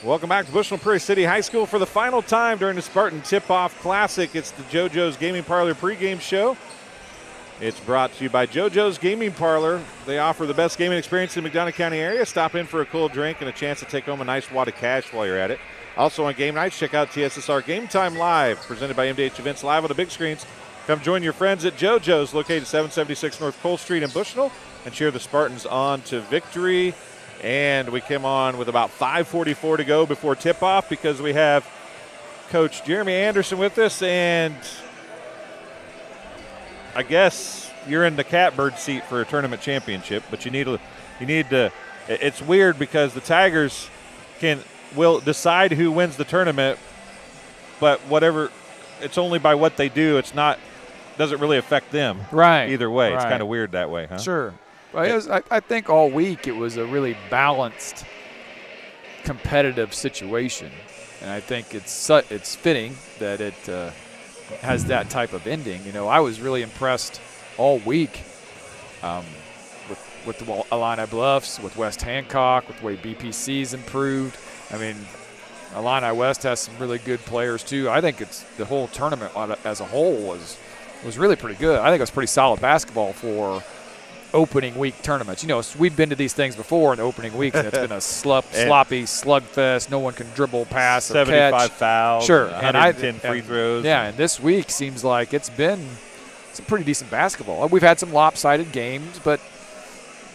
Welcome back to Bushnell-Prairie City High School for the final time during the Spartan Tip-Off Classic. It's the JoJo's Gaming Parlor pregame show. It's brought to you by JoJo's Gaming Parlor. They offer the best gaming experience in the McDonough County area. Stop in for a cool drink and a chance to take home a nice wad of cash while you're at it. Also on game nights, check out TSSR Game Time Live, presented by MDH Events Live on the big screens. Come join your friends at JoJo's, located at 776 North Cole Street in Bushnell, and cheer the Spartans on to victory. And we came on with about 5:44 to go before tip-off because we have Coach Jeremy Anderson with us, and I guess you're in the catbird seat for a tournament championship, but you need to. It's weird because the Tigers will decide who wins the tournament, but it's only by what they do. Doesn't really affect them. Right. Either way, right. It's kind of weird that way, huh? Sure. Well, I think all week it was a really balanced, competitive situation, and I think it's fitting that it has that type of ending. You know, I was really impressed all week with the Illini Bluffs, with West Hancock, with the way BPC's improved. I mean, Illini West has some really good players too. I think the whole tournament as a whole was really pretty good. I think it was pretty solid basketball for opening week tournaments. You know, we've been to these things before in the opening weeks, and it's been a sloppy slugfest. No one can dribble, pass, or 75 catch. fouls, sure, 110 free throws. Yeah, and this week seems like it's been some pretty decent basketball. We've had some lopsided games, but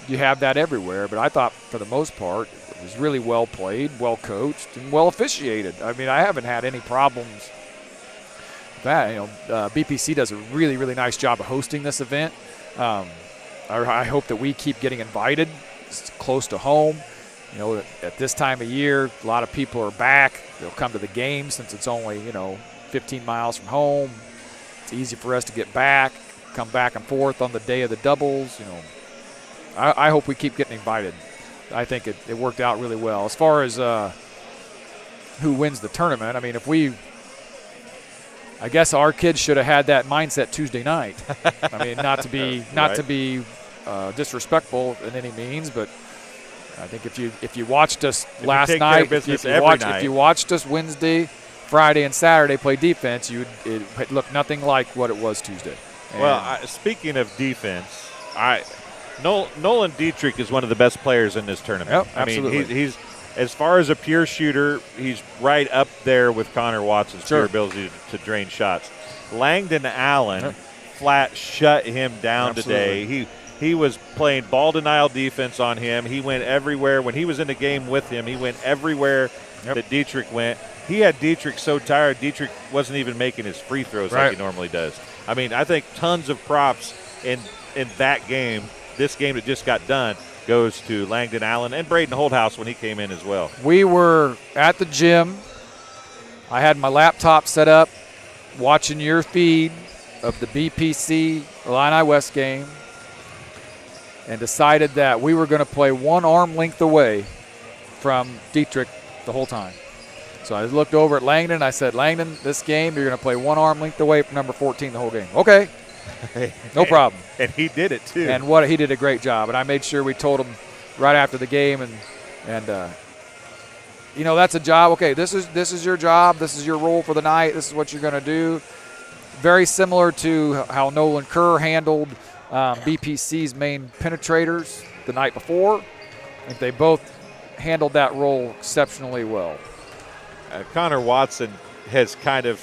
you have that everywhere. But I thought for the most part it was really well played, well coached, and well officiated. I mean, I haven't had any problems with that. You know, BPC does a really, really nice job of hosting this event. I hope that we keep getting invited. It's close to home. You know, at this time of year, a lot of people are back. They'll come to the game since it's only, 15 miles from home. It's easy for us to get back, come back and forth on the day of the doubles. You know, I hope we keep getting invited. I think it worked out really well. As far as who wins the tournament, I mean, I guess our kids should have had that mindset Tuesday night. I mean, not to be disrespectful in any means, but I think if you watched us last night, if you watched us Wednesday, Friday, and Saturday play defense, it looked nothing like what it was Tuesday. And speaking of defense, Nolan Dietrich is one of the best players in this tournament. Yep, absolutely. absolutely. He's as far as a pure shooter, he's right up there with Connor Watson's Sure. pure ability to drain shots. Langdon Allen flat shut him down Absolutely. today. He was playing ball denial defense on him. He went everywhere. When he was in the game with him, he went everywhere that Dietrich went. He had Dietrich so tired, Dietrich wasn't even making his free throws like he normally does. I mean, I think tons of props in that game, this game that just got done, goes to Langdon Allen and Braden Holdhouse when he came in as well. We were at the gym. I had my laptop set up, watching your feed of the BPC Illini West game, and decided that we were going to play one arm length away from Dietrich the whole time. So I looked over at Langdon. I said, Langdon, this game you're going to play one arm length away from number 14 the whole game. Okay. No problem. And he did it too. And he did a great job. And I made sure we told him right after the game, and that's a job. Okay, this is your job. This is your role for the night. This is what you're going to do. Very similar to how Nolan Kerr handled BPC's main penetrators the night before. I think they both handled that role exceptionally well. Connor Watson has kind of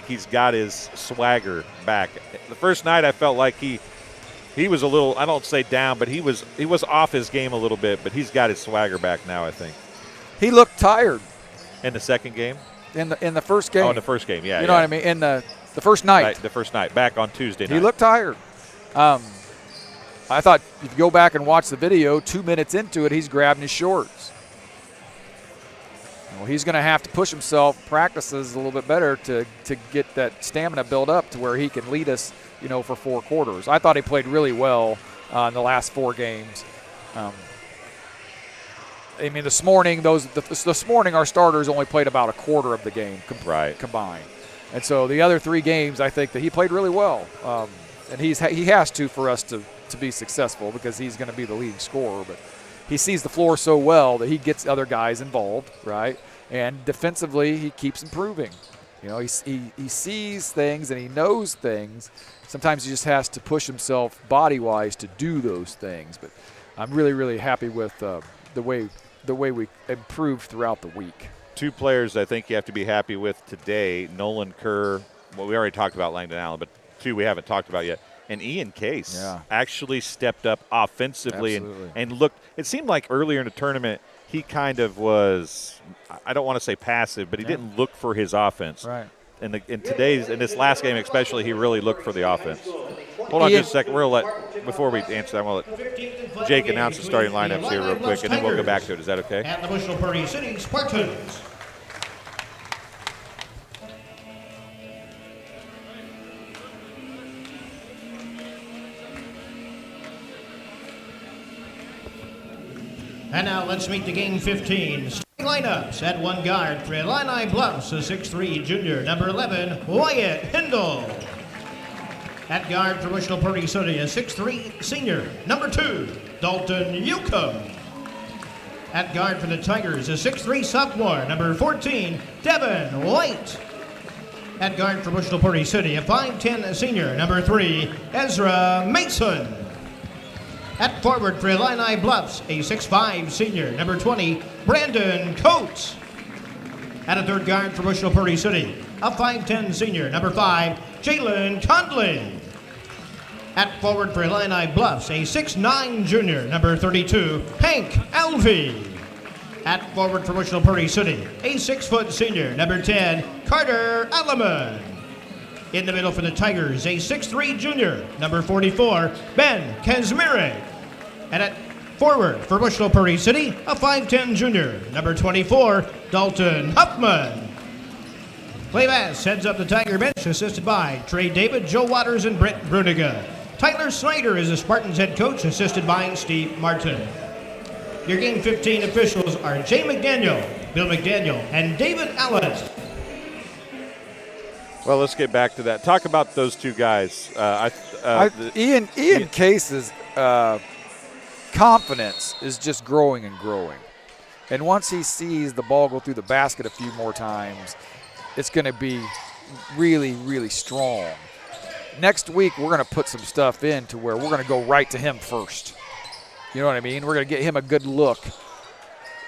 he's got his swagger back. The first night I felt like he was a little, I don't say down, but he was off his game a little bit, but he's got his swagger back now, I think. He looked tired. In the second game? In the first game. Oh, in the first game, yeah. You know what I mean? In the first night. Right, the first night, back on Tuesday night. He looked tired. I thought if you go back and watch the video, 2 minutes into it, he's grabbing his shorts. Well, he's going to have to push himself, practices a little bit better to get that stamina built up to where he can lead us, for 4 quarters. I thought he played really well in the last 4 games. I mean, this morning our starters only played about a quarter of the game combined. And so the other 3 games, I think that he played really well. And he has to for us to be successful because he's going to be the leading scorer. But he sees the floor so well that he gets other guys involved, right? And defensively, he keeps improving. You know, he sees things and he knows things. Sometimes he just has to push himself body-wise to do those things. But I'm really, really happy with the way we improved throughout the week. Two players I think you have to be happy with today, Nolan Kerr. Well, we already talked about Langdon Allen, but two we haven't talked about yet. And Ian Case actually stepped up offensively and looked – it seemed like earlier in the tournament he kind of was – I don't want to say passive, but he didn't look for his offense. Right. In this last game especially, he really looked for the offense. Hold on just a second. Before we answer that, I'm going to let Jake announce the starting lineups here real quick, and then we'll go back to it. Is that okay? At the Bushnell-Prairie City Spartans. And now let's meet the game 15. Lineups at one guard for Illini Bluffs, a 6'3 junior, number 11, Wyatt Hindle. At guard for Bushnell-Prairie City, a 6'3 senior, number 2, Dalton Newcomb. At guard for the Tigers, a 6'3 sophomore, number 14, Devin White. At guard for Bushnell-Prairie City, a 5'10 senior, number 3, Ezra Mason. At forward for Illini Bluffs, a 6'5 senior, number 20, Brandon Coates. At a third guard for Bushnell-Prairie City, a 5'10 senior, number 5, Jalen Conley. At forward for Illini Bluffs, a 6'9 junior, number 32, Hank Alvey. At forward for Bushnell-Prairie City, a 6' senior, number 10, Carter Alleman. In the middle for the Tigers, a 6'3 junior, number 44, Ben Kazmirek. And at forward for Bushnell-Prairie City, a 5'10 junior, number 24, Dalton Huffman. Clay Bass heads up the Tiger bench, assisted by Trey David, Joe Waters, and Brett Bruniga. Tyler Snyder is the Spartans head coach, assisted by Steve Martin. Your game 15 officials are Jay McDaniel, Bill McDaniel, and David Allen. Well, let's get back to that. Talk about those two guys. Ian Case's confidence is just growing and growing. And once he sees the ball go through the basket a few more times, it's going to be really, really strong. Next week, we're going to put some stuff in to where we're going to go right to him first. You know what I mean? We're going to get him a good look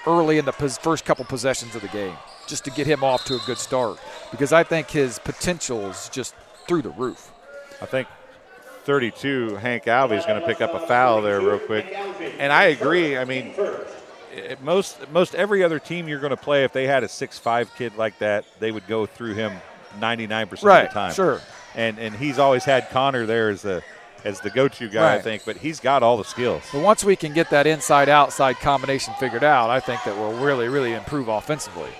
early in the first couple possessions of the game, just to get him off to a good start, because I think his potential is just through the roof. I think 32, Hank Alvey, is going to pick up a foul there real quick. And I agree. I mean, most every other team you're going to play, if they had a 6'5 kid like that, they would go through him 99% of the time. Right, sure. And he's always had Connor there as the go-to guy, I think, but he's got all the skills. But once we can get that inside-outside combination figured out, I think that we'll really, really improve offensively.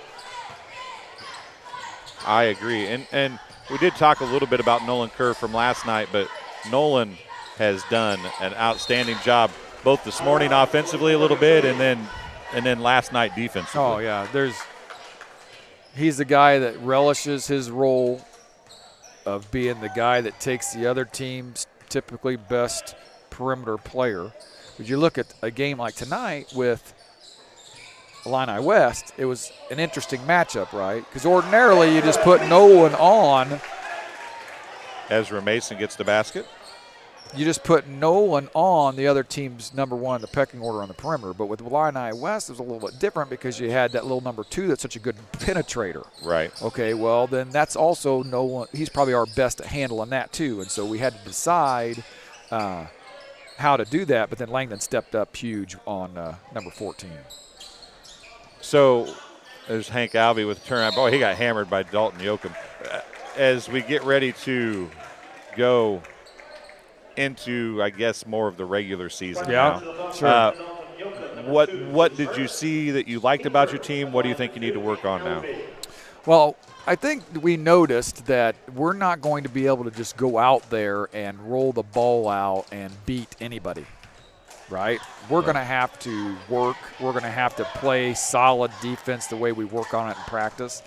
I agree. And we did talk a little bit about Nolan Kerr from last night, but Nolan has done an outstanding job both this morning offensively a little bit and then last night defensively. Oh, yeah. He's the guy that relishes his role of being the guy that takes the other team's typically best perimeter player. But you look at a game like tonight with Illini West, it was an interesting matchup, right? Because ordinarily you just put no one on. Ezra Mason gets the basket. You just put no one on the other team's number one in the pecking order on the perimeter. But with Illini West, it was a little bit different because you had that little number 2 that's such a good penetrator. Right. Okay, well, then that's also no one. He's probably our best at handling that too. And so we had to decide how to do that. But then Langdon stepped up huge on number 14. So there's Hank Alvey with the turnout. Boy, he got hammered by Dalton Newcomb. As we get ready to go into, I guess, more of the regular season now. Sure. What did you see that you liked about your team? What do you think you need to work on now? Well, I think we noticed that we're not going to be able to just go out there and roll the ball out and beat anybody, right? We're going to have to work. We're going to have to play solid defense the way we work on it in practice.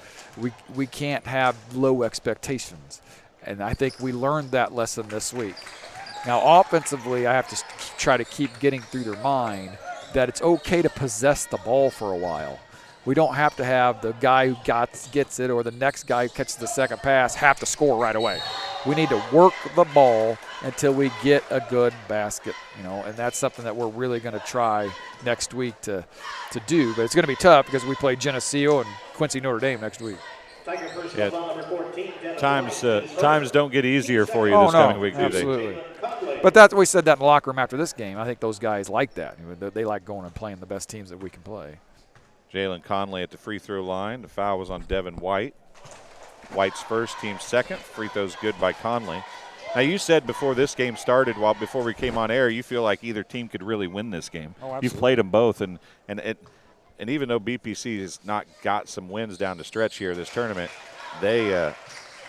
We can't have low expectations, and I think we learned that lesson this week. Now, offensively, I have to try to keep getting through their mind that it's okay to possess the ball for a while. We don't have to have the guy who gets it or the next guy who catches the second pass have to score right away. We need to work the ball until we get a good basket, and that's something that we're really going to try next week to do. But it's going to be tough because we play Geneseo and Quincy Notre Dame next week. Yeah. Times don't get easier for you this coming week, do absolutely. But we said that in the locker room after this game. I think those guys like that. They like going and playing the best teams that we can play. Jalen Conley at the free throw line. The foul was on Devin White. White's first, team's second. Free throw's good by Conley. Now, you said before this game started, before we came on air, you feel like either team could really win this game. Oh, absolutely. You've played them both, and even though BPC has not got some wins down the stretch here this tournament, they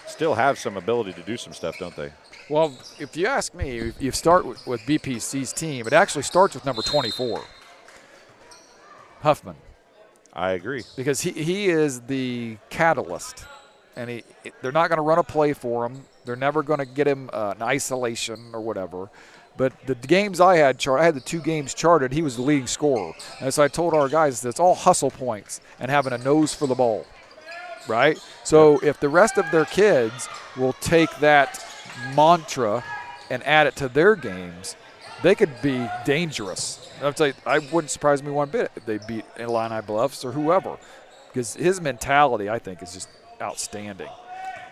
still have some ability to do some stuff, don't they? Well, if you ask me, you start with BPC's team. It actually starts with number 24, Huffman. I agree. Because he is the catalyst, and they're not going to run a play for him. They're never going to get him an isolation or whatever. But the games I had the 2 games charted. He was the leading scorer. And so I told our guys that it's all hustle points and having a nose for the ball, right? So if the rest of their kids will take that mantra and add it to their games, they could be dangerous. I'd say I wouldn't surprise me one bit if they beat Illini Bluffs or whoever, because his mentality, I think, is just outstanding.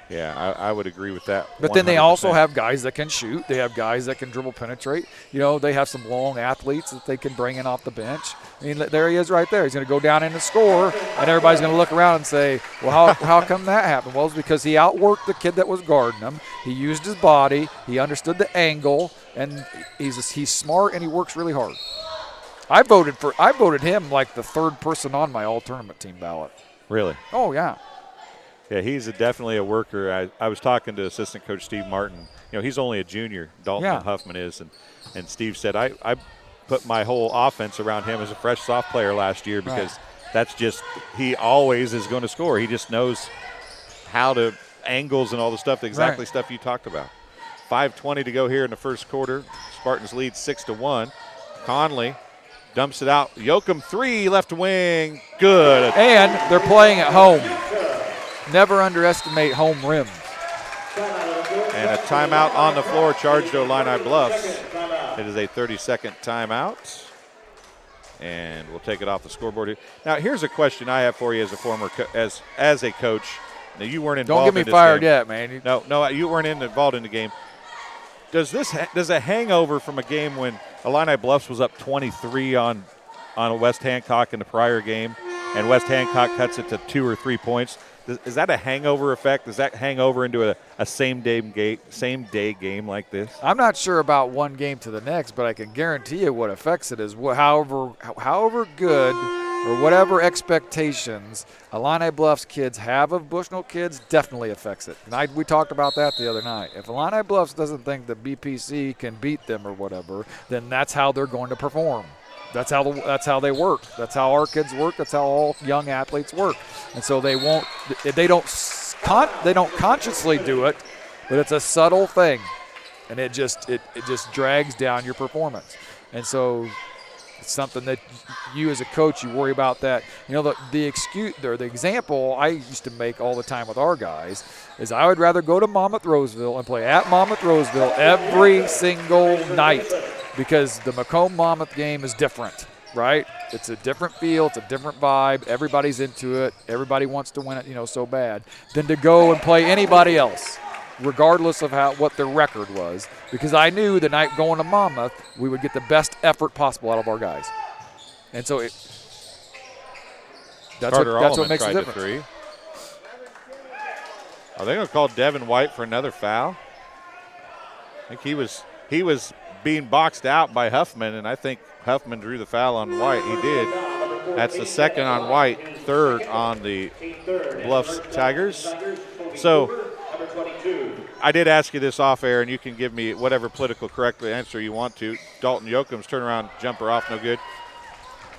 Yeah, I would agree with that. But 100%. then they also have guys that can shoot. They have guys that can dribble penetrate. They have some long athletes that they can bring in off the bench. I mean, there he is right there. He's going to go down in and score, and everybody's going to look around and say, well, how come that happened? Well, it's because he outworked the kid that was guarding him. He used his body. He understood the angle, and he's smart, and he works really hard. I voted him like the 3rd person on my all-tournament team ballot. Really? Oh, yeah. Yeah, he's definitely a worker. I was talking to assistant coach Steve Martin. He's only a junior. Dalton Huffman is. And Steve said, I put my whole offense around him as a fresh soft player last year because that's just – he always is going to score. He just knows how to – angles and all the stuff, stuff you talked about. 5:20 to go here in the first quarter. Spartans lead 6-1. Conley dumps it out. Yoakum 3, left wing. Good. And they're playing at home. Never underestimate home rims. And a timeout on the floor charged to Illini Bluffs. It is a 30-second timeout. And we'll take it off the scoreboard here. Now, here's a question I have for you as a former as a coach. Now, you weren't involved in this game. Don't get me fired yet, man. No, you weren't involved in the game. Does a hangover from a game when Illini Bluffs was up 23 on West Hancock in the prior game, and West Hancock cuts it to 2 or 3 points? Is that a hangover effect? Does that hang over into a same-day game like this? I'm not sure about one game to the next, but I can guarantee you what affects it is however good or whatever expectations Illini Bluffs kids have of Bushnell kids definitely affects it. And we talked about that the other night. If Illini Bluffs doesn't think that BPC can beat them or whatever, then that's how they're going to perform. That's how they work. That's how our kids work. That's how all young athletes work. And so they don't consciously do it, but it's a subtle thing, and it just drags down your performance. And so it's something that you as a coach, you worry about that. The excuse or the example I used to make all the time with our guys is I would rather go to Monmouth-Roseville and play at Monmouth-Roseville every single night, because the Macomb-Monmouth game is different, right? It's a different feel. It's a different vibe. Everybody's into it. Everybody wants to win it, so bad, than to go and play anybody else, regardless of what their record was, because I knew the night going to Monmouth, we would get the best effort possible out of our guys. And so that's what makes the difference. Are they going to call Devin White for another foul? I think he was being boxed out by Huffman, and I think Huffman drew the foul on White. He did. That's the second on White, third on the Bluffs Tigers. So I did ask you this off air, and you can give me whatever political correct answer you want to. Dalton Yoakum's turnaround jumper off, no good.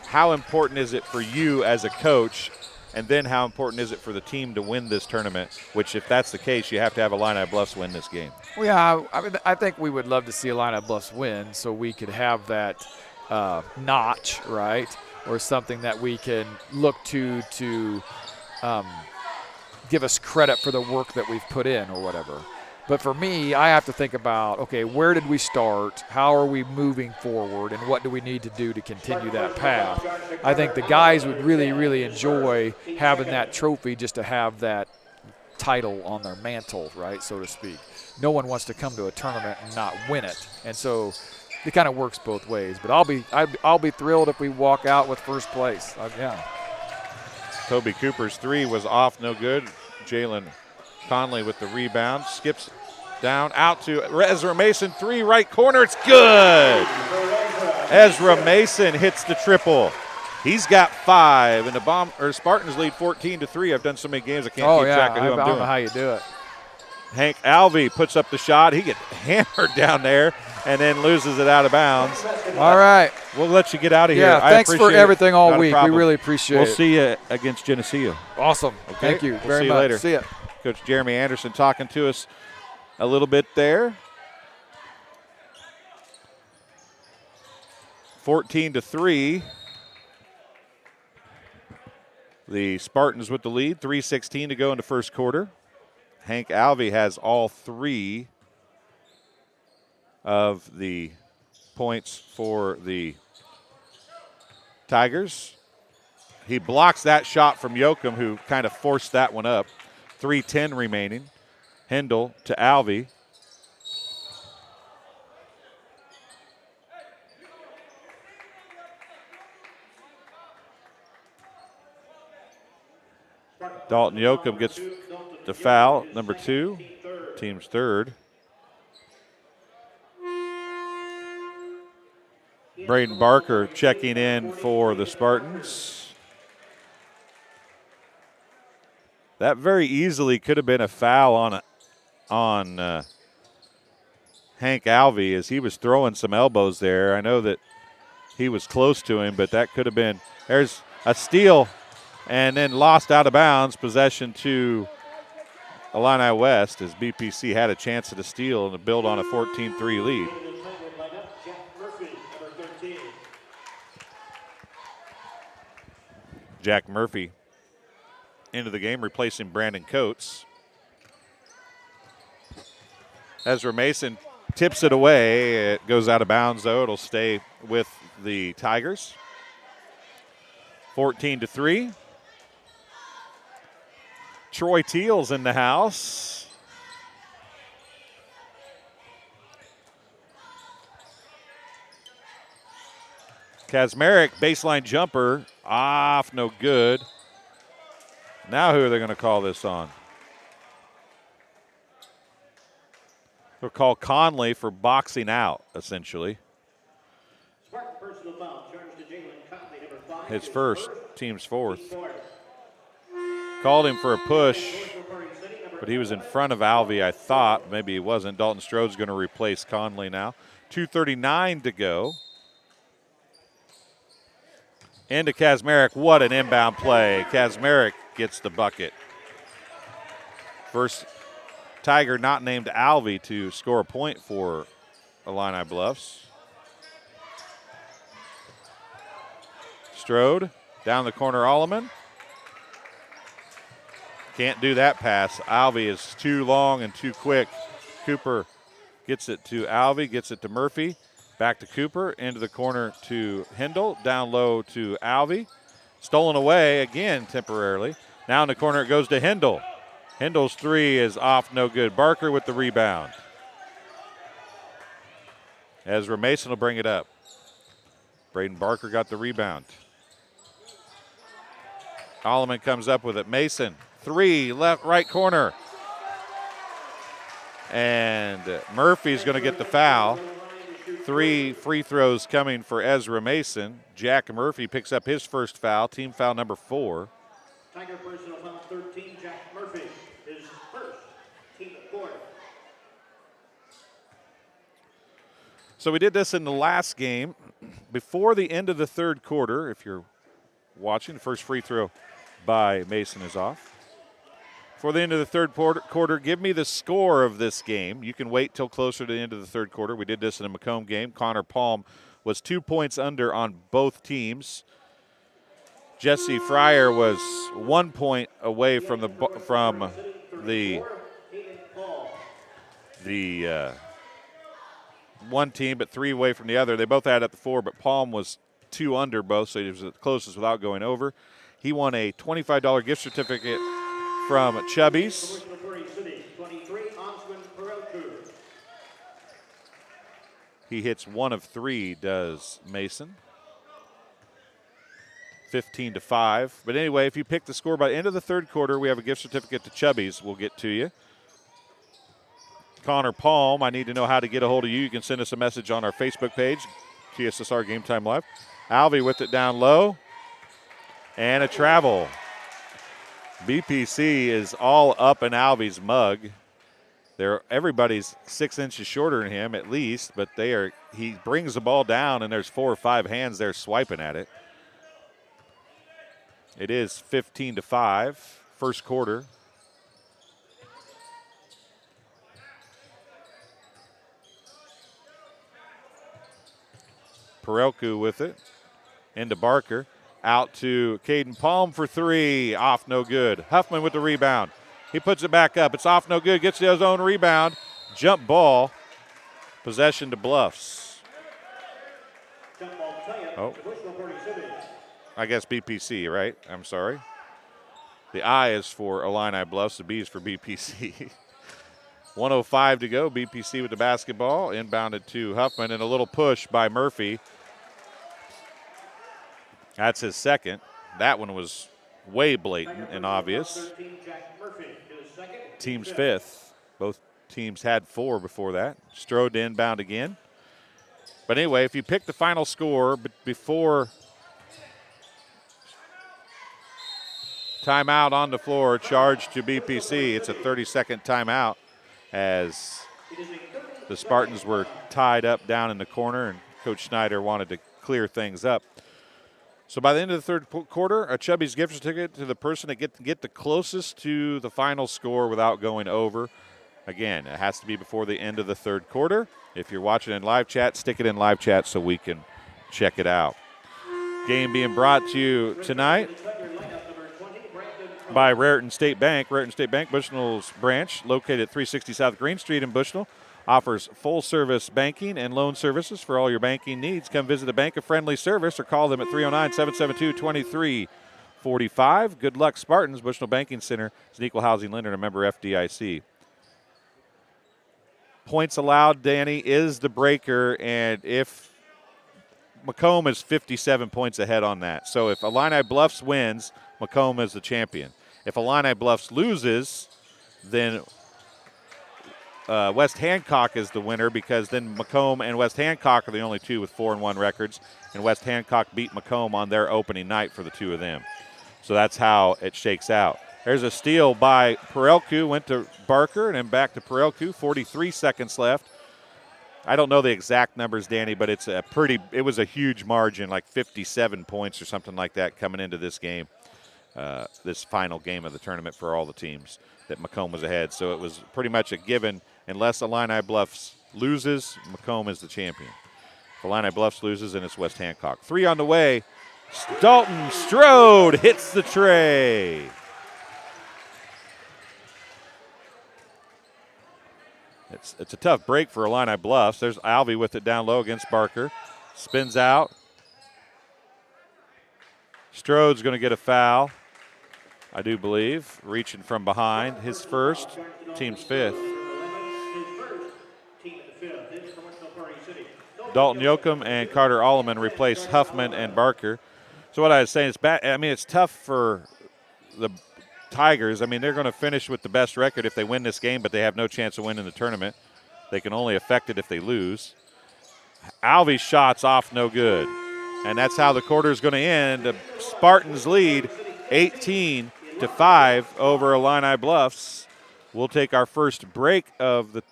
How important is it for you as a coach, and then how important is it for the team to win this tournament, which if that's the case, you have to have Illini Bluffs win this game? Well, yeah, I think we would love to see Illini Bluffs win so we could have that notch, right, or something that we can look to give us credit for the work that we've put in or whatever. But for me, I have to think about, okay, where did we start? How are we moving forward? And what do we need to do to continue that path? I think the guys would really, really enjoy having that trophy just to have that title on their mantle, right, so to speak. No one wants to come to a tournament and not win it. And so it kind of works both ways. But I'll be thrilled if we walk out with first place. Yeah. Kobe Cooper's three was off, no good. Jalen Conley with the rebound, skips down out to Ezra Mason, three, right corner, it's good. Ezra Mason hits the triple. He's got 5, and the Spartans lead 14-3. I've done so many games I can't keep track of who I'm doing. I don't know how you do it. Hank Alvey puts up the shot. He gets hammered down there and then loses it out of bounds. All right. We'll let you get out of here. Yeah, thanks for everything all week. We really appreciate it. We'll see you against Geneseo. Awesome. Okay? Thank you very see much. You later. See ya. Coach Jeremy Anderson talking to us a little bit there. 14-3. The Spartans with the lead. 3:16 to go in the first quarter. Hank Alvey has all 3 of the points for the Tigers. He blocks that shot from Yoakum, who kind of forced that one up. 3:10 remaining. Hendel to Alvey. Dalton Yoakum gets the foul, number 2, team's third. Braden Barker checking in for the Spartans. That very easily could have been a foul on Hank Alvey as he was throwing some elbows there. I know that he was close to him, but that could have been. There's a steal and then lost out of bounds. Possession to Illini West as BPC had a chance at a steal and to build on a 14-3 lead. Jack Murphy into the game, replacing Brandon Coates. Ezra Mason tips it away. It goes out of bounds, though. It'll stay with the Tigers. 14-3. Troy Teal's in the house. Kazmarek, baseline jumper, off, no good. Now who are they going to call this on? They'll call Conley for boxing out, essentially. His first, team's fourth. Called him for a push, but he was in front of Alvey, I thought. Maybe he wasn't. Dalton Strode's going to replace Conley now. 2:39 to go. Into Kazmarek. What an inbound play. Kazmarek gets the bucket. First Tiger not named Alvey to score a point for Illini Bluffs. Strode down the corner, Alleman. Can't do that pass. Alvey is too long and too quick. Cooper gets it to Alvey, gets it to Murphy. Back to Cooper, into the corner to Hendel, down low to Alvey. Stolen away again temporarily. Now in the corner it goes to Hendel. Hendel's three is off, no good. Barker with the rebound. Ezra Mason will bring it up. Braden Barker got the rebound. Alleman comes up with it. Mason, three, left, right corner. And Murphy's going to get the foul. 3 free throws coming for Ezra Mason. Jack Murphy picks up his first foul, team foul number 4. Tiger personal foul 13, Jack Murphy, his first, team quarter. So we did this in the last game. Before the end of the third quarter, if you're watching, the first free throw by Mason is off. For the end of the third quarter, give me the score of this game. You can wait till closer to the end of the third quarter. We did this in a Macomb game. Connor Palm was 2 points under on both teams. Jesse Fryer was 1 point away from the one team, but 3 away from the other. They both had at the 4, but Palm was 2 under both, so he was the closest without going over. He won a $25 gift certificate from Chubby's. He hits 1 of 3, does Mason. 15-5. But anyway, if you pick the score by the end of the third quarter, we have a gift certificate to Chubby's we'll get to you. Connor Palm, I need to know how to get a hold of you. You can send us a message on our Facebook page, TSSR Game Time Live. Alvey with it down low. And a travel. BPC is all up in Alvey's mug. Everybody's 6 inches shorter than him at least, but he brings the ball down and there's 4 or 5 hands there swiping at it. It is 15-5, first quarter. Perelku with it. Into Barker. Out to Caden Palm for 3. Off, no good. Huffman with the rebound. He puts it back up. It's off, no good. Gets his own rebound. Jump ball. Possession to Bluffs. Oh. I guess BPC, right? I'm sorry. The I is for Illini Bluffs. The B is for BPC. 1:05 to go. BPC with the basketball. Inbounded to Huffman, and a little push by Murphy. That's his second. That one was way blatant and obvious. Team's 5th. Both teams had 4 before that. Strode to inbound again. But anyway, if you pick the final score before timeout on the floor, charge to BPC. It's a 30-second timeout as the Spartans were tied up down in the corner, and Coach Schneider wanted to clear things up. So by the end of the third quarter, a Chubby's gift certificate to the person that get the closest to the final score without going over. Again, it has to be before the end of the third quarter. If you're watching in live chat, stick it in live chat so we can check it out. Game being brought to you tonight by Raritan State Bank. Raritan State Bank, Bushnell's branch, located at 360 South Green Street in Bushnell, offers full-service banking and loan services for all your banking needs. Come visit a bank of friendly service or call them at 309-772-2345. Good luck, Spartans. Bushnell Banking Center is an equal housing lender and a member FDIC. Points allowed, Danny, is the breaker, and if Macomb is 57 points ahead on that. So if Illini Bluffs wins, Macomb is the champion. If Illini Bluffs loses, then West Hancock is the winner, because then Macomb and West Hancock are the only two with 4-1 records, and West Hancock beat Macomb on their opening night for the two of them. So that's how it shakes out. There's a steal by Perelku, went to Barker and then back to Perelku. 43 seconds left. I don't know the exact numbers, Danny, but it was a huge margin, like 57 points or something like that coming into this game, this final game of the tournament for all the teams, that Macomb was ahead. So it was pretty much a given. Unless Illini Bluffs loses, Macomb is the champion. If Illini Bluffs loses, then it's West Hancock. 3 on the way. Dalton Strode hits the tray. It's a tough break for Illini Bluffs. There's Alvey with it down low against Barker. Spins out. Strode's going to get a foul, I do believe, reaching from behind. His first, team's 5th. Dalton Yoakum and Carter Alleman replace Huffman and Barker. So what I was saying is, it's tough for the Tigers. They're going to finish with the best record if they win this game, but they have no chance of winning the tournament. They can only affect it if they lose. Alvey's shot's off, no good. And that's how the quarter is going to end. The Spartans lead 18-5 over Illini Bluffs. We'll take our first break of the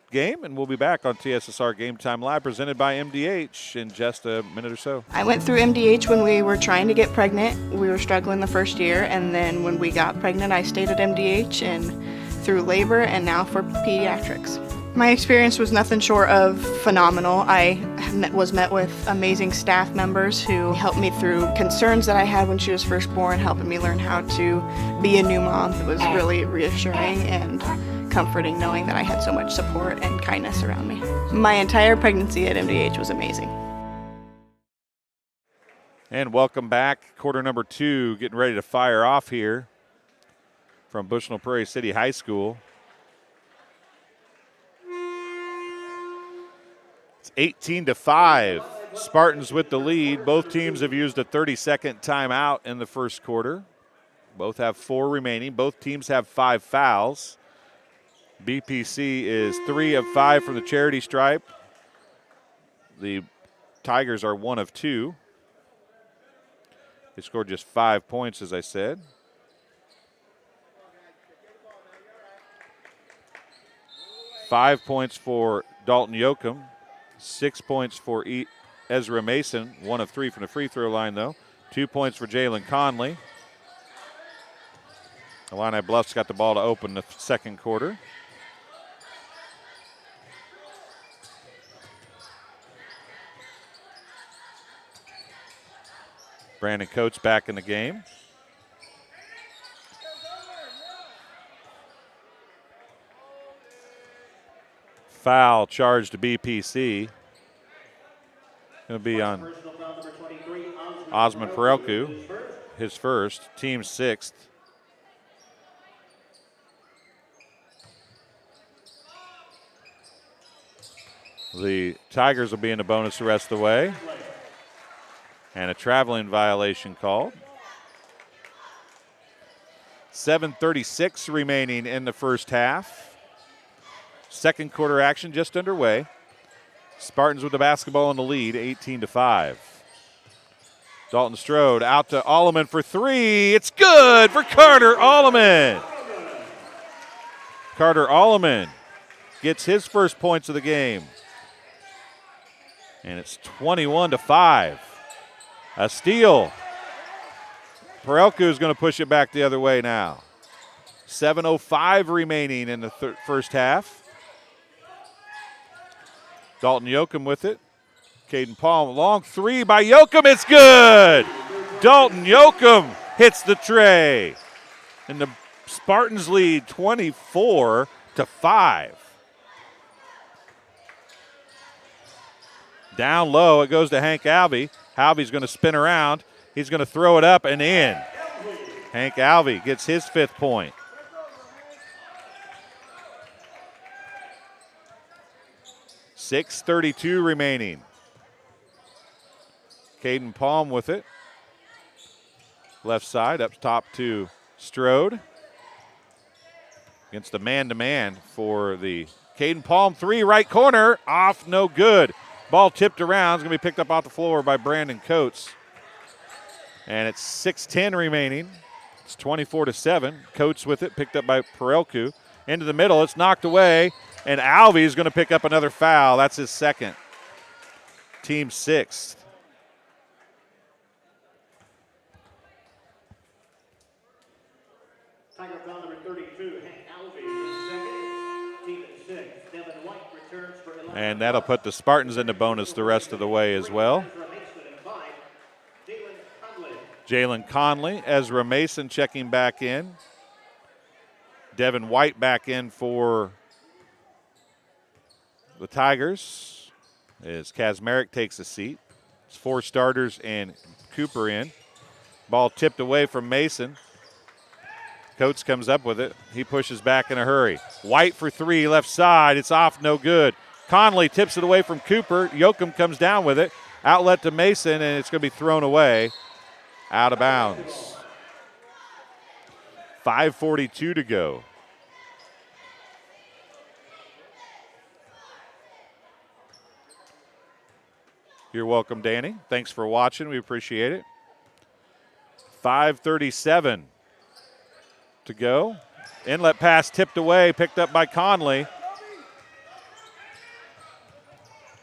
game, and we'll be back on TSSR Game Time Live, presented by MDH, in just a minute or so. I went through MDH when we were trying to get pregnant. We were struggling the first year, and then when we got pregnant, I stayed at MDH and through labor and now for pediatrics. My experience was nothing short of phenomenal. I was met with amazing staff members who helped me through concerns that I had when she was first born, helping me learn how to be a new mom. It was really reassuring and comforting knowing that I had so much support and kindness around me. My entire pregnancy at MDH was amazing. And welcome back. Quarter number 2 getting ready to fire off here from Bushnell-Prairie City High School. It's 18-5. Spartans with the lead. Both teams have used a 30-second timeout in the first quarter. Both have 4 remaining. Both teams have 5 fouls. BPC is 3 of 5 from the charity stripe. The Tigers are 1 of 2. They scored just 5 points, as I said. Five points for Dalton Yoakum. 6 points for Ezra Mason. 1 of 3 from the free throw line, though. 2 points for Jalen Conley. Illini Bluffs got the ball to open the second quarter. Brandon Coates back in the game. Foul charged to BPC. Going to be on Osman Perelku, his first, team 6th. The Tigers will be in the bonus the rest of the way. And a traveling violation called. 7:36 remaining in the first half. Second quarter action just underway. Spartans with the basketball in the lead, 18-5. Dalton Strode out to Alleman for 3. It's good for Carter Alleman. Carter Alleman gets his first points of the game. And it's 21-5. A steal. Perelku is going to push it back the other way now. 7:05 remaining in the first half. Dalton Yoakum with it. Caden Palm, long 3 by Yoakum. It's good. Dalton Yoakum hits the tray. And the Spartans lead 24-5. Down low, it goes to Hank Alvey. Alvey's going to spin around. He's going to throw it up and in. Hank Alvey gets his 5th point. .6:32 remaining. Caden Palm with it. Left side, up top to Strode. Against the man-to-man for the Caden Palm 3, right corner. Off, no good. Ball tipped around. It's going to be picked up off the floor by Brandon Coates. And it's 6:10 remaining. It's 24-7. Coates with it, picked up by Perelku. Into the middle, it's knocked away. And Alvey is going to pick up another foul. That's his second. Team 6th. Tiger foul number 32, Hank Alvey, second. Team 6. Devin White returns for Illini. And that'll put the Spartans into bonus the rest of the way as well. Jalen Conley, Ezra Mason checking back in. Devin White back in for the Tigers as Kazmarek takes a seat. It's 4 starters and Cooper in. Ball tipped away from Mason. Coates comes up with it. He pushes back in a hurry. White for 3, left side. It's off, no good. Conley tips it away from Cooper. Yoakum comes down with it. Outlet to Mason, and it's going to be thrown away. Out of bounds. 5:42 to go. You're welcome, Danny. Thanks for watching. We appreciate it. 5:37 to go. Inlet pass tipped away, picked up by Conley.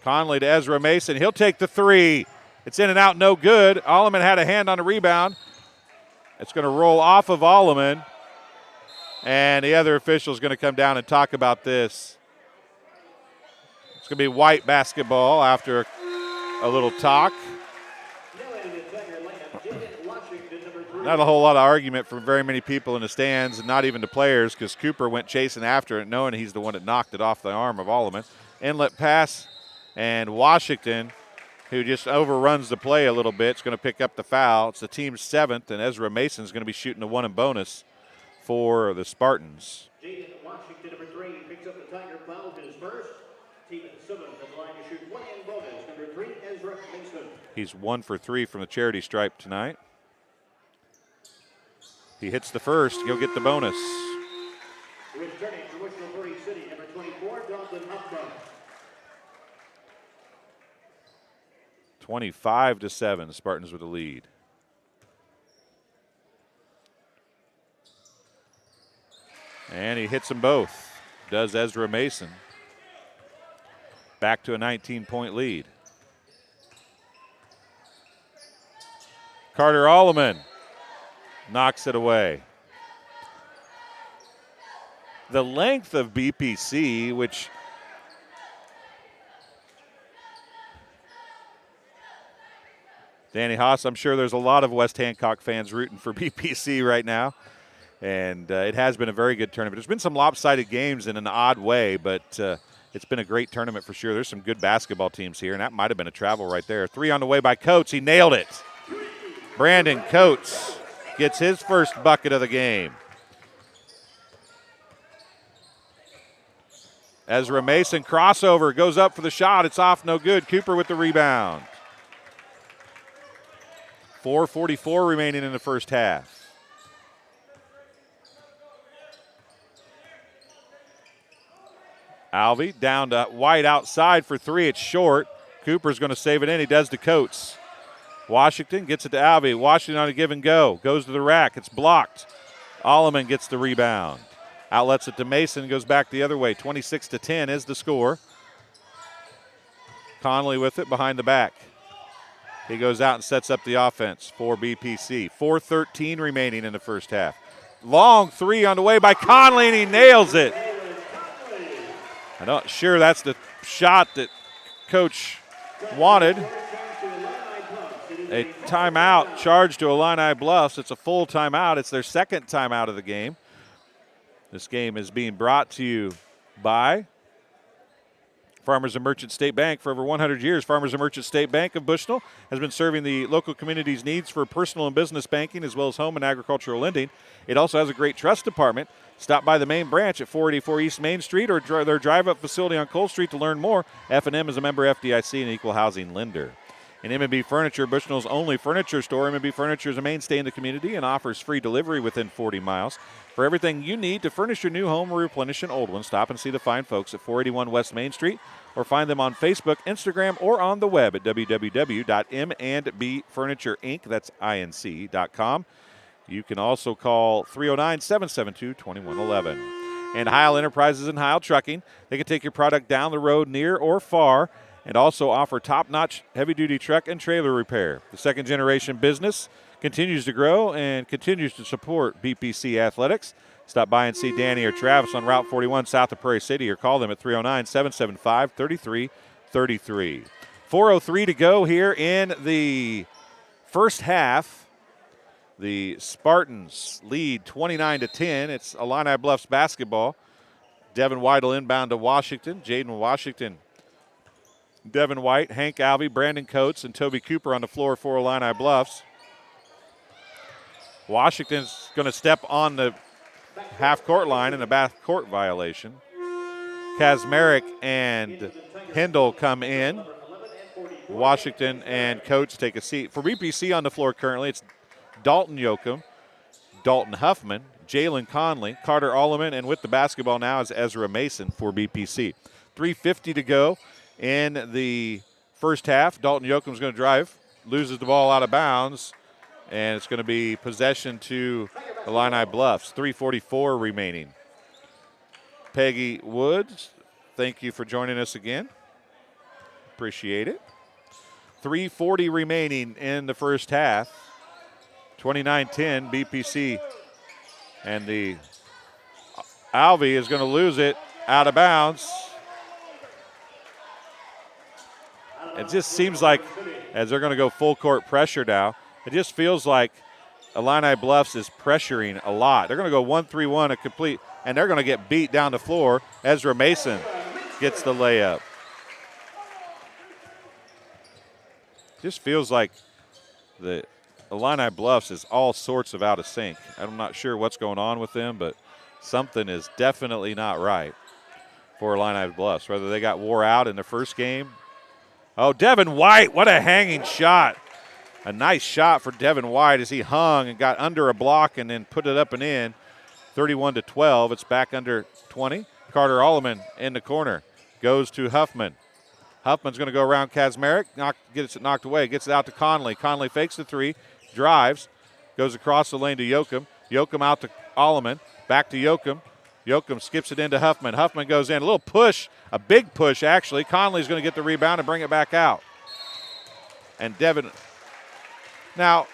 Conley to Ezra Mason. He'll take the 3. It's in and out, no good. Alleman had a hand on the rebound. It's going to roll off of Alleman. And the other official is going to come down and talk about this. going to be White basketball after a little talk. Not a whole lot of argument from very many people in the stands, and not even the players, because Cooper went chasing after it, knowing he's the one that knocked it off the arm of Alleman. Inlet pass, and Washington, who just overruns the play a little bit, is going to pick up the foul. It's the team's 7th, and Ezra Mason's going to be shooting the 1 and bonus for the Spartans. Jaden Washington, number 3, picks up the Tiger foul, his first. Team at 7th at the line to shoot 1 and bonus. Number 3, Ezra Mason. He's 1 for 3 from the charity stripe tonight. He hits the first, he'll get the bonus. Returning to Bushnell-Prairie City, number 24, Dalton Huffman. 25-7, the Spartans with the lead. And he hits them both, does Ezra Mason. Back to a 19-point lead. Carter Alleman knocks it away. The length of BPC, which Danny Haas, I'm sure there's a lot of West Hancock fans rooting for BPC right now. And it has been a very good tournament. There's been some lopsided games in an odd way, but it's been a great tournament for sure. There's some good basketball teams here, and that might have been a travel right there. 3 on the way by Coates. He nailed it. Brandon Coates gets his first bucket of the game. Ezra Mason, crossover, goes up for the shot. It's off, no good. Cooper with the rebound. 4:44 remaining in the first half. Alvey down to White outside for 3. It's short. Cooper's going to save it in. He does to Coates. Washington gets it to Alvey. Washington on a give and go. Goes to the rack. It's blocked. Alleman gets the rebound. Outlets it to Mason. Goes back the other way. 26-10 is the score. Conley with it behind the back. He goes out and sets up the offense for BPC. 4:13 remaining in the first half. Long 3 on the way by Conley, and he nails it. I'm not sure that's the shot that Coach wanted. A timeout charged to Illini Bluffs. It's a full timeout. It's their second timeout of the game. This game is being brought to you by Farmers and Merchant State Bank. For over 100 years, Farmers and Merchant State Bank of Bushnell has been serving the local community's needs for personal and business banking as well as home and agricultural lending. It also has a great trust department. Stop by the main branch at 484 East Main Street or their drive-up facility on Cole Street to learn more. F&M is a member FDIC and equal housing lender. In M&B Furniture, Bushnell's only furniture store, M&B Furniture is a mainstay in the community and offers free delivery within 40 miles. For everything you need to furnish your new home or replenish an old one, stop and see the fine folks at 481 West Main Street or find them on Facebook, Instagram, or on the web at www.m&bfurnitureinc, that's inc.com. You can also call 309-772-2111. And Heil Enterprises and Heil Trucking, they can take your product down the road near or far and also offer top-notch heavy-duty truck and trailer repair. The second-generation business continues to grow and continues to support BPC Athletics. Stop by and see Danny or Travis on Route 41 south of Prairie City or call them at 309-775-3333. 4:03 to go here in the first half. The Spartans lead 29-10. It's Illini Bluffs basketball. Devin White will inbound to Washington. Jaden Washington, Devin White, Hank Alvey, Brandon Coates, and Toby Cooper on the floor for Illini Bluffs. Washington's going to step on the half-court line in a back-court violation. Kazmarek and Hindle come in. Washington and Coates take a seat. For BPC on the floor currently, it's Dalton Yoakum, Dalton Huffman, Jalen Conley, Carter Alleman, and with the basketball now is Ezra Mason for BPC. 3:50 to go in the first half. Dalton Yoakum's going to drive, loses the ball out of bounds, and it's going to be possession to Illini Bluffs. 3:44 remaining. Peggy Woods, thank you for joining us again. Appreciate it. 3:40 remaining in the first half. 29-10 BPC. And the Alvey is going to lose it out of bounds. it just seems like as they're going to go full court pressure now, it just feels like Illini Bluffs is pressuring a lot. They're going to go 1-3-1 a complete, and they're going to get beat down the floor. Ezra Mason gets the layup. Just feels like the Illini Bluffs is all sorts of out of sync. I'm not sure what's going on with them, but something is definitely not right for Illini Bluffs. Whether they got wore out in the first game. Oh, Devin White, what a hanging shot. A nice shot for Devin White as he hung and got under a block and then put it up and in. 31-12. It's back under 20. Carter Alleman in the corner. Goes to Huffman. Huffman's going to go around Kazmarek. Gets it knocked away. Gets it out to Conley. Conley fakes the three. Drives. Goes across the lane to Yoakum. Yoakum out to Alleman. Back to Yoakum. Yoakum skips it into Huffman. Huffman goes in. A little push. A big push, actually. Conley's going to get the rebound and bring it back out. And Devin. Now,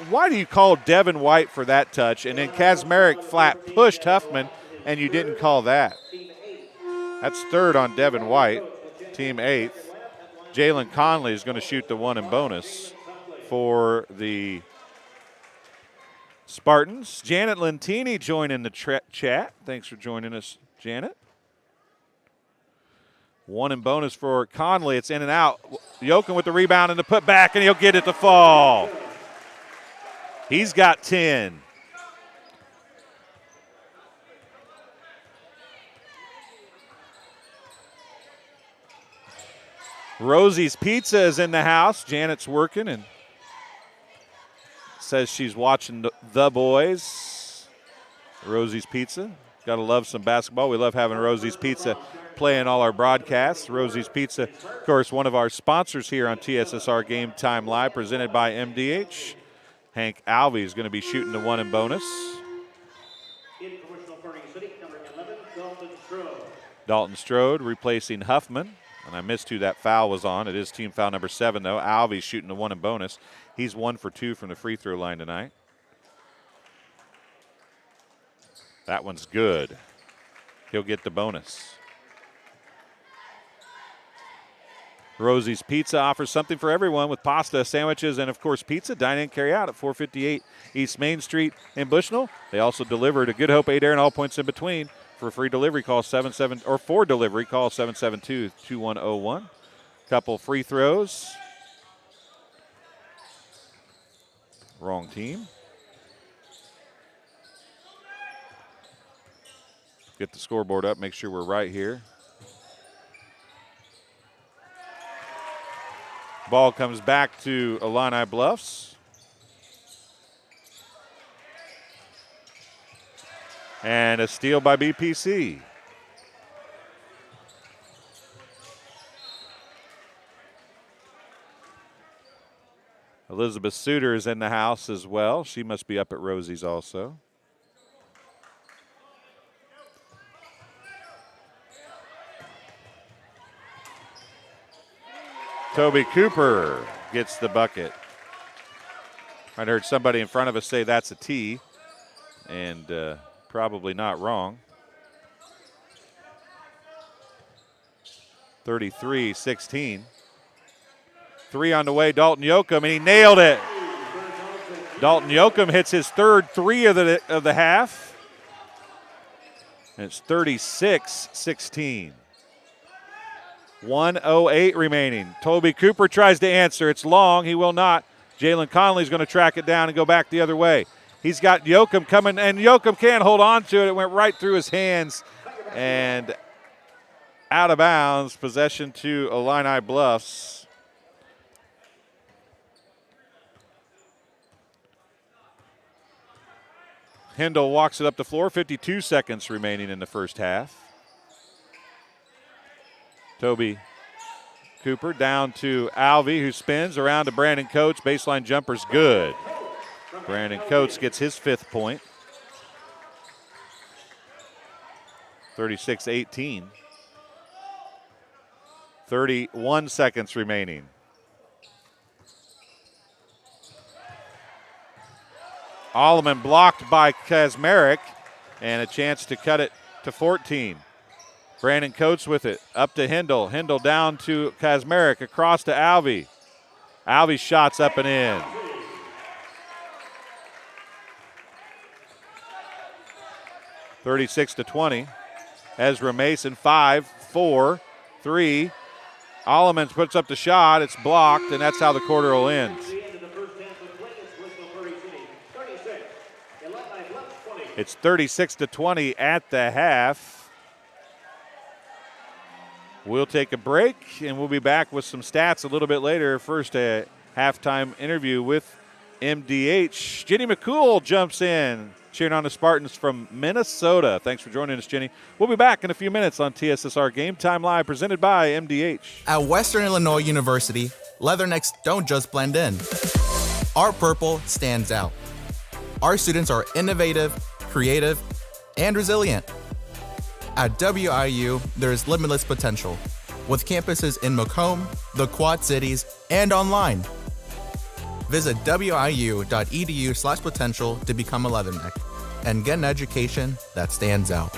why do you call Devin White for that touch? And then Kazmarek flat pushed Huffman, and you didn't call that. That's third on Devin White, team eighth. Jalen Conley is going to shoot the one in bonus for the Spartans. Janet Lentini joining the chat. Thanks for joining us, Janet. One in bonus for Conley. It's in and out. Yoakum with the rebound and the putback, and he'll get it to fall. He's got 10. Rosie's Pizza is in the house. Janet's working and says she's watching the boys. Rosie's Pizza. Got to love some basketball. We love having Rosie's Pizza playing all our broadcasts. Rosie's Pizza, of course, one of our sponsors here on TSSR Game Time Live, presented by MDH. Hank Alvey is going to be shooting the one in bonus. In Bushnell-Prairie City, number 11, Dalton Strode. Dalton Strode replacing Huffman. And I missed who that foul was on. It is team foul number 7, though. Alvey's shooting the one in bonus. He's 1 for 2 from the free throw line tonight. That one's good. He'll get the bonus. Rosie's Pizza offers something for everyone with pasta, sandwiches, and, of course, pizza. Dine in, carry out at 458 East Main Street in Bushnell. They also deliver to Good Hope, Adair, and all points in between. For free delivery, call 772-2101. Couple free throws. Wrong team. Get the scoreboard up, make sure we're right here. Ball comes back to Illini Bluffs. And a steal by BPC. Elizabeth Suter is in the house as well. She must be up at Rosie's also. Toby Cooper gets the bucket. I heard somebody in front of us say that's a T, and probably not wrong. 33-16. 3 on the way, Dalton Yoakum, and he nailed it. Dalton Yoakum hits his third 3 of the half. And it's 36-16. 1:08 remaining. Toby Cooper tries to answer. It's long. He will not. Jalen Conley's going to track it down and go back the other way. He's got Yoakum coming, and Yoakum can't hold on to it. It went right through his hands and out of bounds. Possession to Illini Bluffs. Hindle walks it up the floor. 52 seconds remaining in the first half. Toby Cooper down to Alvey, who spins around to Brandon Coates. Baseline jumper's good. Brandon Coates gets his 5th point. 36-18. 31 seconds remaining. Alleman blocked by Kazmarek, and a chance to cut it to 14. Brandon Coates with it. Up to Hindle. Hindle down to Kazmarek. Across to Alvey. Alvey's shots up and in. (36-20). Ezra Mason, 5, 4, 3. Allemans puts up the shot. It's blocked, and that's how the quarter will end. It's 36-20 at the half. We'll take a break, and we'll be back with some stats a little bit later. First, a halftime interview with MDH. Jenny McCool jumps in, cheering on the Spartans from Minnesota. Thanks for joining us, Jenny. We'll be back in a few minutes on TSSR Game Time Live, presented by MDH. At Western Illinois University, Leathernecks don't just blend in. Our purple stands out. Our students are innovative, creative, and resilient. At WIU, there is limitless potential, with campuses in Macomb, the Quad Cities, and online. Visit wiu.edu/potential to become a Leatherneck and get an education that stands out.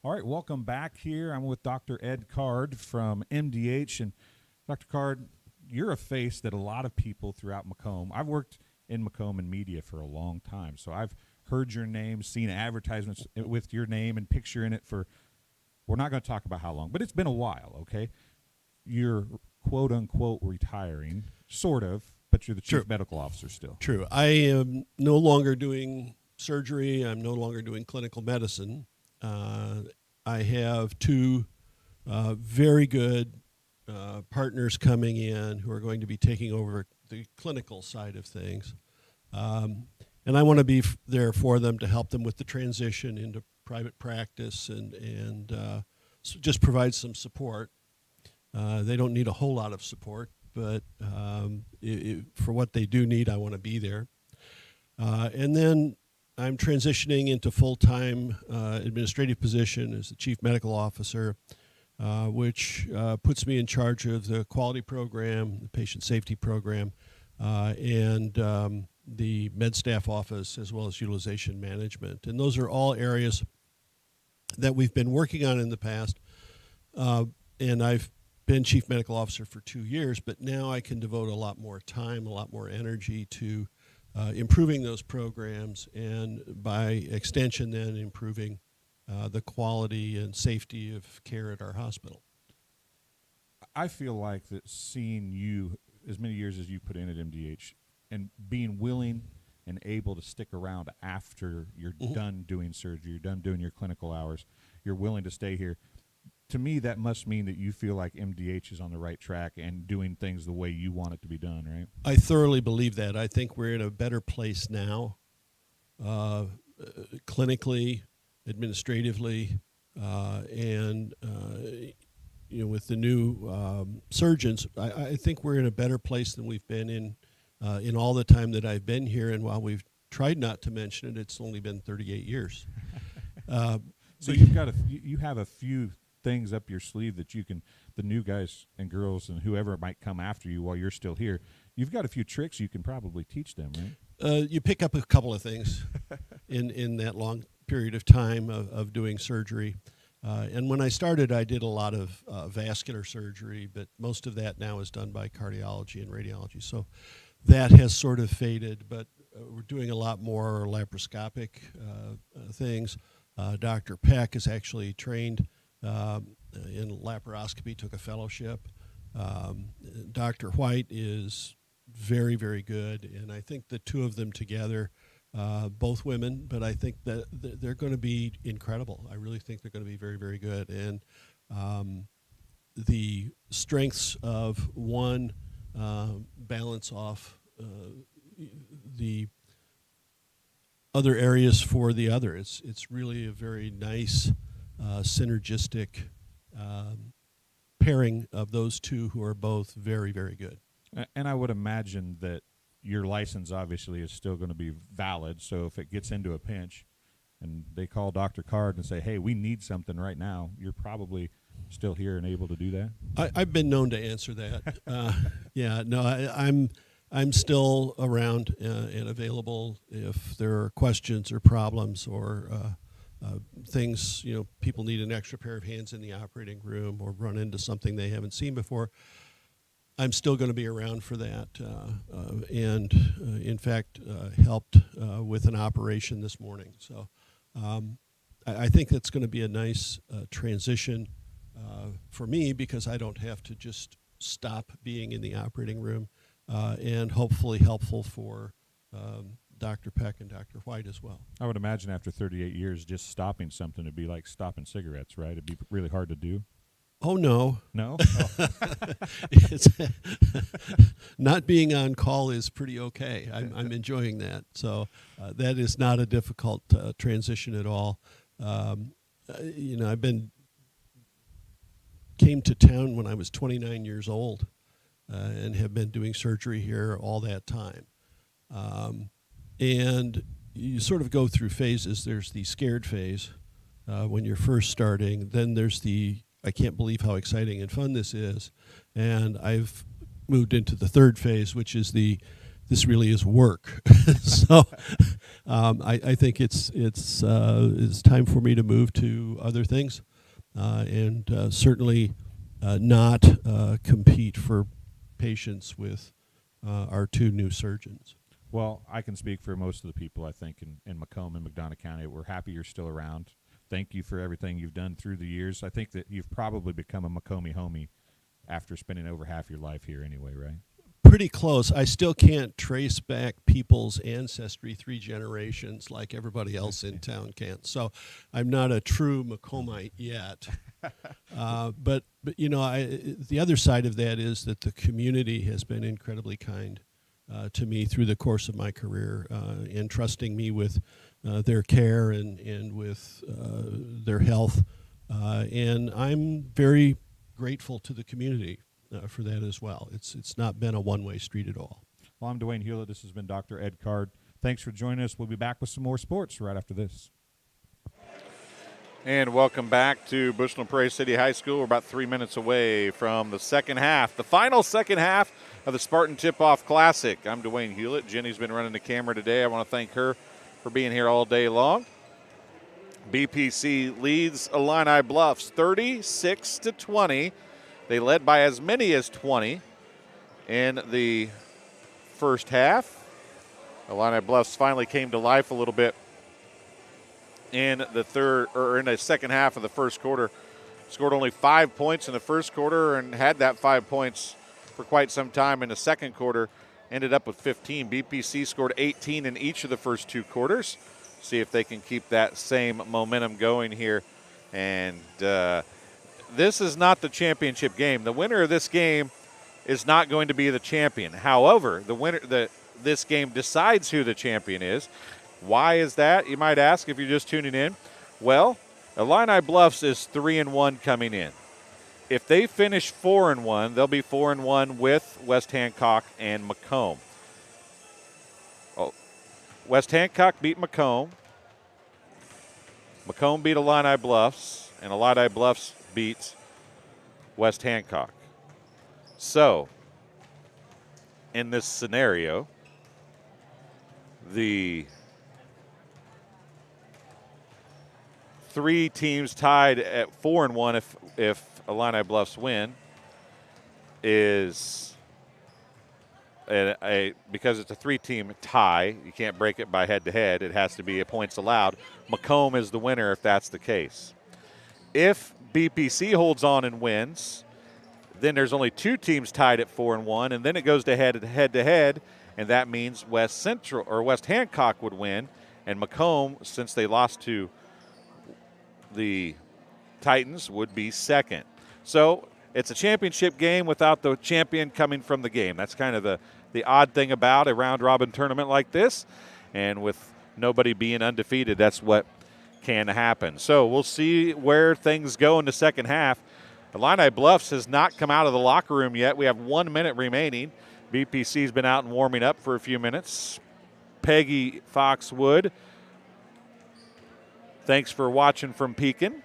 All right, welcome back here. I'm with Dr. Ed Card from MDH. And Dr. Card, you're a face that a lot of people throughout Macomb, I've worked in Macomb in media for a long time, so I've heard your name, seen advertisements with your name and picture in it for, we're not going to talk about how long, but it's been a while, okay? You're quote-unquote retiring, sort of, but you're the chief medical officer still. True. I am no longer doing surgery. I'm no longer doing clinical medicine. I have two very good partners coming in who are going to be taking over the clinical side of things. And I want to be there for them to help them with the transition into private practice and so just provide some support. They don't need a whole lot of support, but for what they do need, I want to be there. And then I'm transitioning into full-time administrative position as the chief medical officer, which puts me in charge of the quality program, the patient safety program, and the med staff office, as well as utilization management. And those are all areas that we've been working on in the past. And I've been chief medical officer for 2 years, but now I can devote a lot more time, a lot more energy to improving those programs, and by extension then improving the quality and safety of care at our hospital. I feel like that seeing you as many years as you put in at MDH and being willing and able to stick around after you're done doing surgery, you're done doing your clinical hours, you're willing to stay here. To me, that must mean that you feel like MDH is on the right track and doing things the way you want it to be done, right? I thoroughly believe that. I think we're in a better place now, clinically, administratively, and with the new surgeons. I think we're in a better place than we've been in all the time that I've been here. And while we've tried not to mention it, it's only been 38 years. So you have a few things up your sleeve that you can, the new guys and girls and whoever might come after you while you're still here, you've got a few tricks you can probably teach them, right? You pick up a couple of things in that long period of time of doing surgery. And when I started, I did a lot of vascular surgery, but most of that now is done by cardiology and radiology. So that has sort of faded, but we're doing a lot more laparoscopic things. Dr. Peck is actually trained in laparoscopy, took a fellowship. Dr. White is very, very good, and I think the two of them together, both women, but I think that they're going to be incredible. I really think they're going to be very, very good. And the strengths of one balance off the other areas for the other. It's really a very nice synergistic pairing of those two who are both very, very good. And I would imagine that your license obviously is still going to be valid, so if it gets into a pinch and they call Dr. Card and say, hey, we need something right now, you're probably still here and able to do that? I've been known to answer that. I'm I'm still around and available if there are questions or problems or things, people need an extra pair of hands in the operating room or run into something they haven't seen before. I'm still going to be around for that, and in fact, helped with an operation this morning. So I think that's going to be a nice transition for me, because I don't have to just stop being in the operating room, and hopefully helpful for Dr. Peck and Dr. White as well. I would imagine after 38 years, just stopping something would be like stopping cigarettes, right? It'd be really hard to do. Oh, no. No? Oh. It's not being on call is pretty okay. I'm enjoying that. So that is not a difficult transition at all. Came to town when I was 29 years old and have been doing surgery here all that time. And you sort of go through phases. There's the scared phase when you're first starting. Then there's the I can't believe how exciting and fun this is. And I've moved into the third phase, which is this really is work. So I think it's time for me to move to other things, and certainly not compete for patients with our two new surgeons. Well, I can speak for most of the people, I think, in Macomb and McDonough County. We're happy you're still around. Thank you for everything you've done through the years. I think that you've probably become a Macomb homie after spending over half your life here anyway, right? Pretty close. I still can't trace back people's ancestry 3 generations like everybody else in town can. So I'm not a true Macombite yet. But the other side of that is that the community has been incredibly kind to me through the course of my career, and trusting me with their care and with their health. And I'm very grateful to the community for that as well. It's not been a one-way street at all. Well, I'm Dwayne Hulett. This has been Dr. Ed Card. Thanks for joining us. We'll be back with some more sports right after this. And welcome back to Bushnell-Prairie City High School. We're about 3 minutes away from the second half, the final second half of the Spartan Tip-Off Classic. I'm Dwayne Hulett. Jenny's been running the camera today. I want to thank her for being here all day long. BPC leads Illini Bluffs 36-20. They led by as many as 20 in the first half. Illini Bluffs finally came to life a little bit in the second half of the first quarter. Scored only 5 points in the first quarter and had that 5 points for quite some time in the second quarter. Ended up with 15. BPC scored 18 in each of the first 2 quarters. See if they can keep that same momentum going here. And this is not the championship game. The winner of this game is not going to be the champion. However, this game decides who the champion is. Why is that, you might ask if you're just tuning in? Well, Illini Bluffs is 3-1 coming in. If they finish 4-1, they'll be 4-1 with West Hancock and Macomb. Oh, West Hancock beat Macomb. Macomb beat Illini Bluffs, and Illini Bluffs beat West Hancock. So, in this scenario, the 3 teams tied at 4-1 if Illini Bluffs win is because it's a 3-team tie. You can't break it by head-to-head. It has to be a points allowed. Macomb is the winner if that's the case. If BPC holds on and wins, then there's only 2 teams tied at 4-1, and then it goes to head-to-head, and that means West Hancock would win, and Macomb, since they lost to the Titans, would be second. So it's a championship game without the champion coming from the game. That's kind of the odd thing about a round-robin tournament like this. And with nobody being undefeated, that's what can happen. So we'll see where things go in the second half. Illini Bluffs has not come out of the locker room yet. We have 1 minute remaining. BPC's been out and warming up for a few minutes. Peggy Foxwood, thanks for watching from Pekin.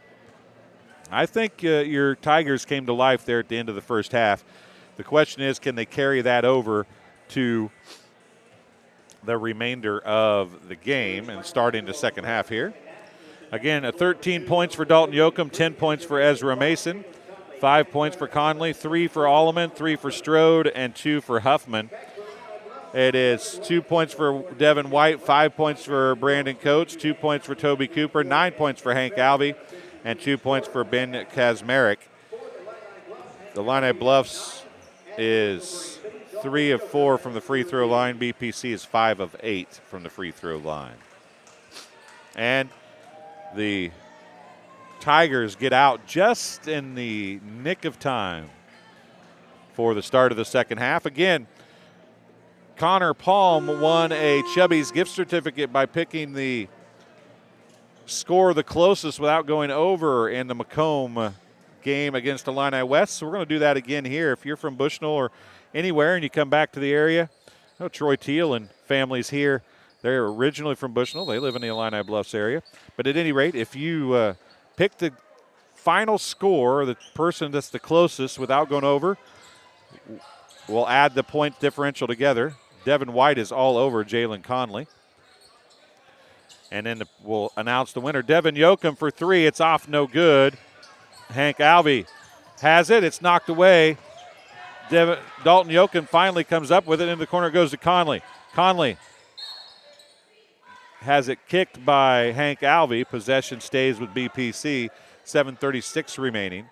I think your Tigers came to life there at the end of the first half. The question is, can they carry that over to the remainder of the game and starting the second half here. Again, 13 points for Dalton Yoakum, 10 points for Ezra Mason, 5 points for Conley, 3 for Alleman, 3 for Strode, and 2 for Huffman. It is 2 points for Devin White, 5 points for Brandon Coates, 2 points for Toby Cooper, 9 points for Hank Alvey, and 2 points for Ben Kazmarek. The Illini Bluffs is 3 of 4 from the free throw line. BPC is 5 of 8 from the free throw line. And the Tigers get out just in the nick of time for the start of the second half. Again, Connor Palm won a Chubby's gift certificate by picking the score the closest without going over in the Macomb game against Illini West. So we're going to do that again here. If you're from Bushnell or anywhere and you come back to the area, Troy Teal and families here, they're originally from Bushnell. They live in the Illini Bluffs area. But at any rate, if you pick the final score, the person that's the closest without going over, we'll add the point differential together. Devin White is all over Jalen Conley. And then we'll announce the winner. Devin Yoakum for 3. It's off, no good. Hank Alvey has it. It's knocked away. Dalton Yoakum finally comes up with it. In the corner goes to Conley. Conley has it kicked by Hank Alvey. Possession stays with BPC. 7:36 remaining.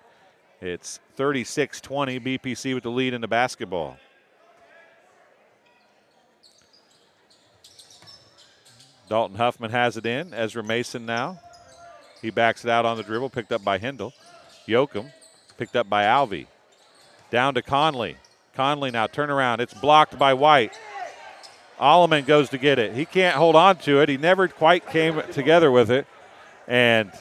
It's 36-20. BPC with the lead in the basketball. Dalton Huffman has it in. Ezra Mason now. He backs it out on the dribble, picked up by Hindle. Yoakum picked up by Alvey. Down to Conley. Conley now turn around. It's blocked by White. Alleman goes to get it. He can't hold on to it. He never quite came together with it. And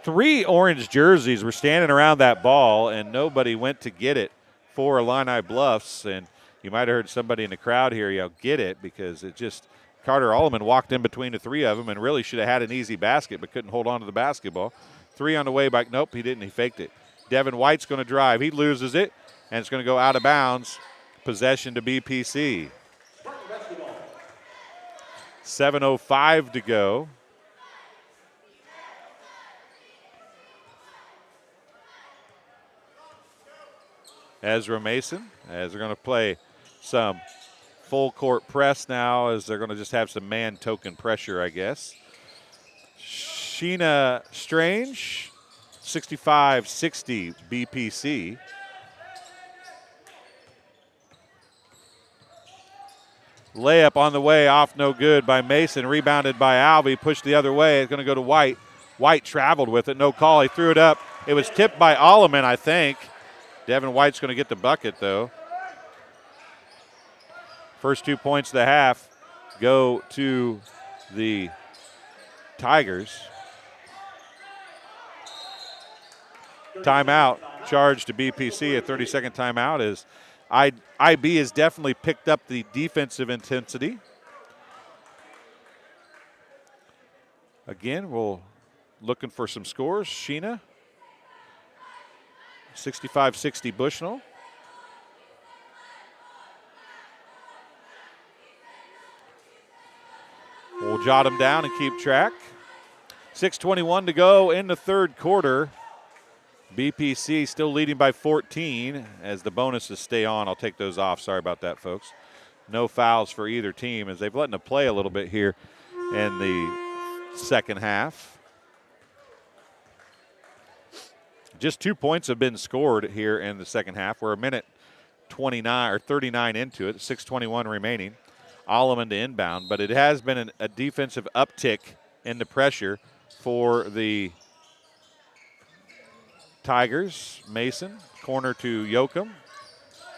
3 orange jerseys were standing around that ball, and nobody went to get it for Illini Bluffs. And you might have heard somebody in the crowd here yell, "Get it," because it just – Carter Alleman walked in between the 3 of them and really should have had an easy basket but couldn't hold on to the basketball. 3 on the way back. Nope, he didn't. He faked it. Devin White's going to drive. He loses it, and it's going to go out of bounds. Possession to BPC. 7:05 to go. Ezra Mason, as they're going to play some full court press now, as they're going to just have some man token pressure, I guess. Sheena Strange, 65-60 BPC. Layup on the way, off no good by Mason, rebounded by Alvey, pushed the other way. It's going to go to White. White traveled with it, no call. He threw it up. It was tipped by Alleman, I think. Devin White's going to get the bucket, though. First 2 points of the half go to the Tigers. Timeout charged to BPC. A 30-second timeout is IB has definitely picked up the defensive intensity. Again, we're looking for some scores. Sheena, 65-60 Bushnell. We'll jot them down and keep track. 6:21 to go in the third quarter. BPC still leading by 14 as the bonuses stay on. I'll take those off. Sorry about that, folks. No fouls for either team as they've let them play a little bit here in the second half. Just 2 points have been scored here in the second half. We're a minute 29 or 39 into it. 6:21 remaining. Alleman to inbound, but it has been a defensive uptick in the pressure for the Tigers. Mason, corner to Yoakum.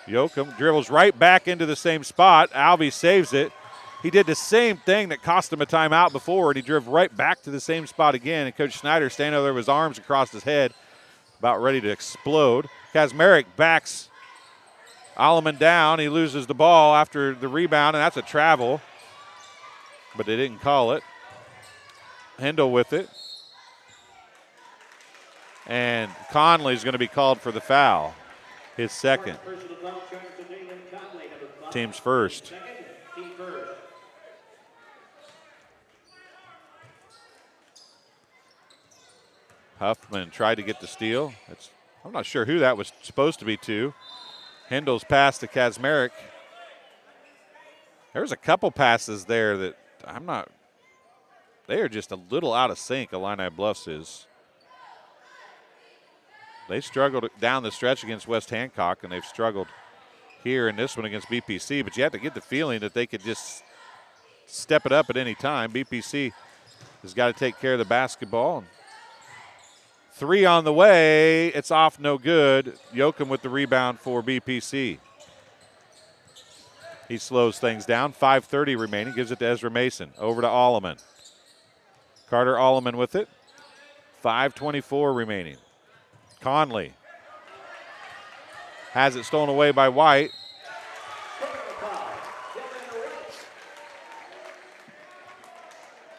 Yoakum dribbles right back into the same spot. Alvey saves it. He did the same thing that cost him a timeout before, and he drove right back to the same spot again. And Coach Snyder standing over there with his arms across his head, about ready to explode. Kazmarek backs Alleman down. He loses the ball after the rebound, and that's a travel, but they didn't call it. Hindle with it. And Conley's going to be called for the foul, his second. Team's first. Huffman tried to get the steal. I'm not sure who that was supposed to be to. Hendel's pass to Kazmarek. There's a couple passes there that they are just a little out of sync, Illini Bluffs is. They struggled down the stretch against West Hancock, and they've struggled here in this one against BPC, but you have to get the feeling that they could just step it up at any time. BPC has got to take care of the basketball. 3 on the way. It's off, no good. Yoakum with the rebound for BPC. He slows things down. 5:30 remaining. Gives it to Ezra Mason. Over to Alleman. Carter Alleman with it. 5:24 remaining. Conley has it stolen away by White.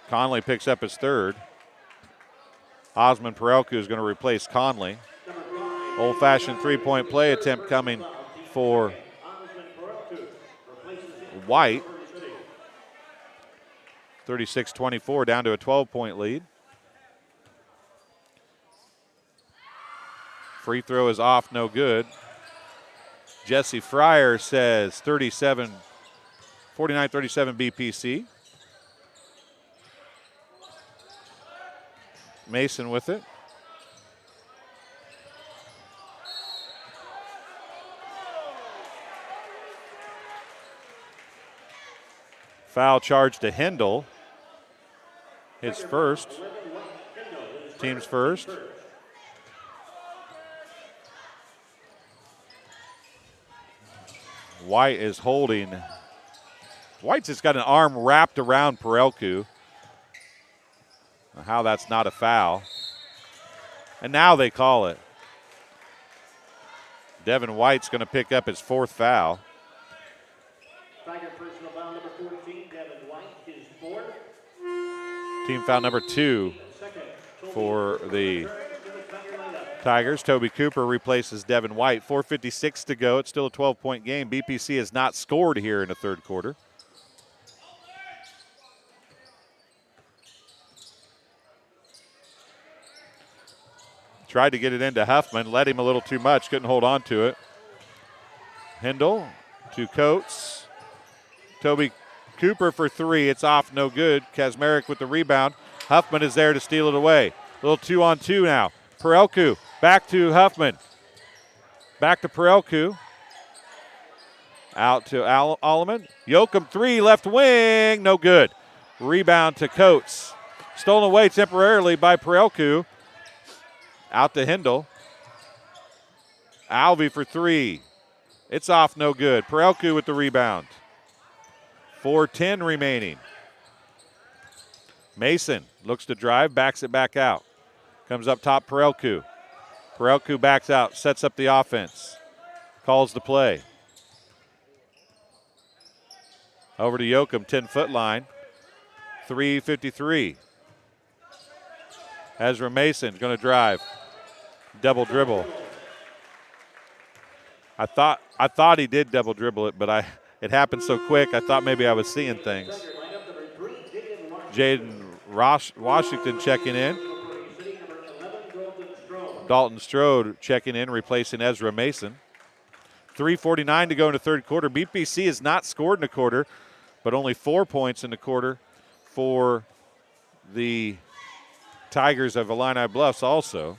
Conley picks up his third. Osman Perelku is going to replace Conley. Old-fashioned three-point play attempt coming for White. 36-24, down to a 12-point lead. Free throw is off, no good. Jesse Fryer says 49-37 BPC. Mason with it. Foul charge to Hendel. His first. Team's first. White is holding. White's just got an arm wrapped around Perelku. How that's not a foul. And now they call it. Devin White's going to pick up his fourth foul. Team foul number 2 for the Tigers. Toby Cooper replaces Devin White. 4:56 to go. It's still a 12-point game. BPC has not scored here in the third quarter. Tried to get it into Huffman, led him a little too much, couldn't hold on to it. Hendel to Coates. Toby Cooper for 3. It's off, no good. Kazmarek with the rebound. Huffman is there to steal it away. A little 2-on-2 now. Perelku back to Huffman. Back to Perelku. Out to Alleman. Yoakum 3, left wing, no good. Rebound to Coates. Stolen away temporarily by Perelku. Out to Hendel. Alvey for 3. It's off, no good. Perelku with the rebound. 4:10 remaining. Mason looks to drive, backs it back out. Comes up top, Perelku. Perelku backs out, sets up the offense. Calls the play. Over to Yoakum, 10-foot line. 3:53. Ezra Mason going to drive. Double dribble. I thought he did double dribble it, but it happened so quick I thought maybe I was seeing things. Jaden Washington checking in. Dalton Strode checking in, replacing Ezra Mason. 3:49 to go in the third quarter. BPC has not scored in the quarter, but only 4 points in the quarter for the Tigers of Illini Bluffs also.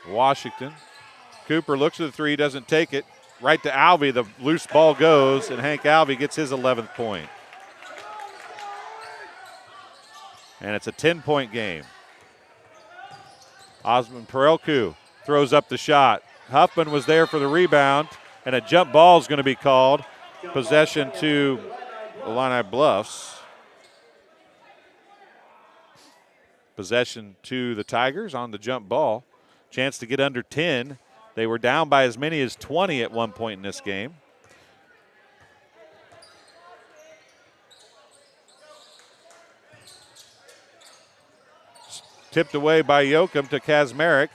Washington. Cooper looks at the 3, doesn't take it. Right to Alvey, the loose ball goes, and Hank Alvey gets his 11th point. And it's a 10-point game. Osman Perelku throws up the shot. Huffman was there for the rebound, and a jump ball is going to be called. Possession to Illini Bluffs. Possession to the Tigers on the jump ball. Chance to get under 10. They were down by as many as 20 at one point in this game. Tipped away by Yoakum to Kazmarek.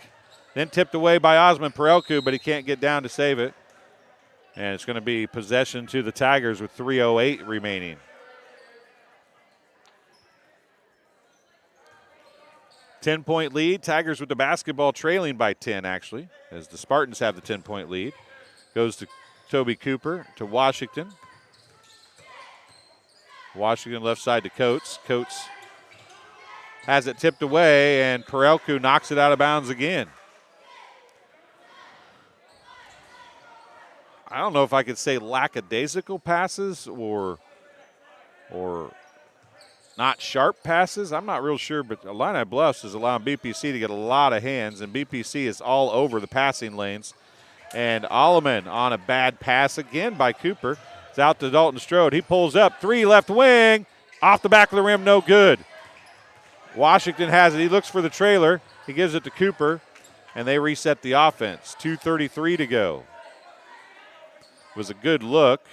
Then tipped away by Osman Perelku, but he can't get down to save it. And it's going to be possession to the Tigers with 3:08 remaining. 10-point lead. Tigers with the basketball trailing by 10, actually, as the Spartans have the 10-point lead. Goes to Toby Cooper to Washington. Washington left side to Coates. Coates has it tipped away, and Perelku knocks it out of bounds again. I don't know if I could say lackadaisical passes or not sharp passes. I'm not real sure, but Illini Bluffs is allowing BPC to get a lot of hands, and BPC is all over the passing lanes. And Alleman on a bad pass again by Cooper. It's out to Dalton Strode. He pulls up, 3 left wing, off the back of the rim, no good. Washington has it. He looks for the trailer. He gives it to Cooper, and they reset the offense. 2:33 to go. It was a good look.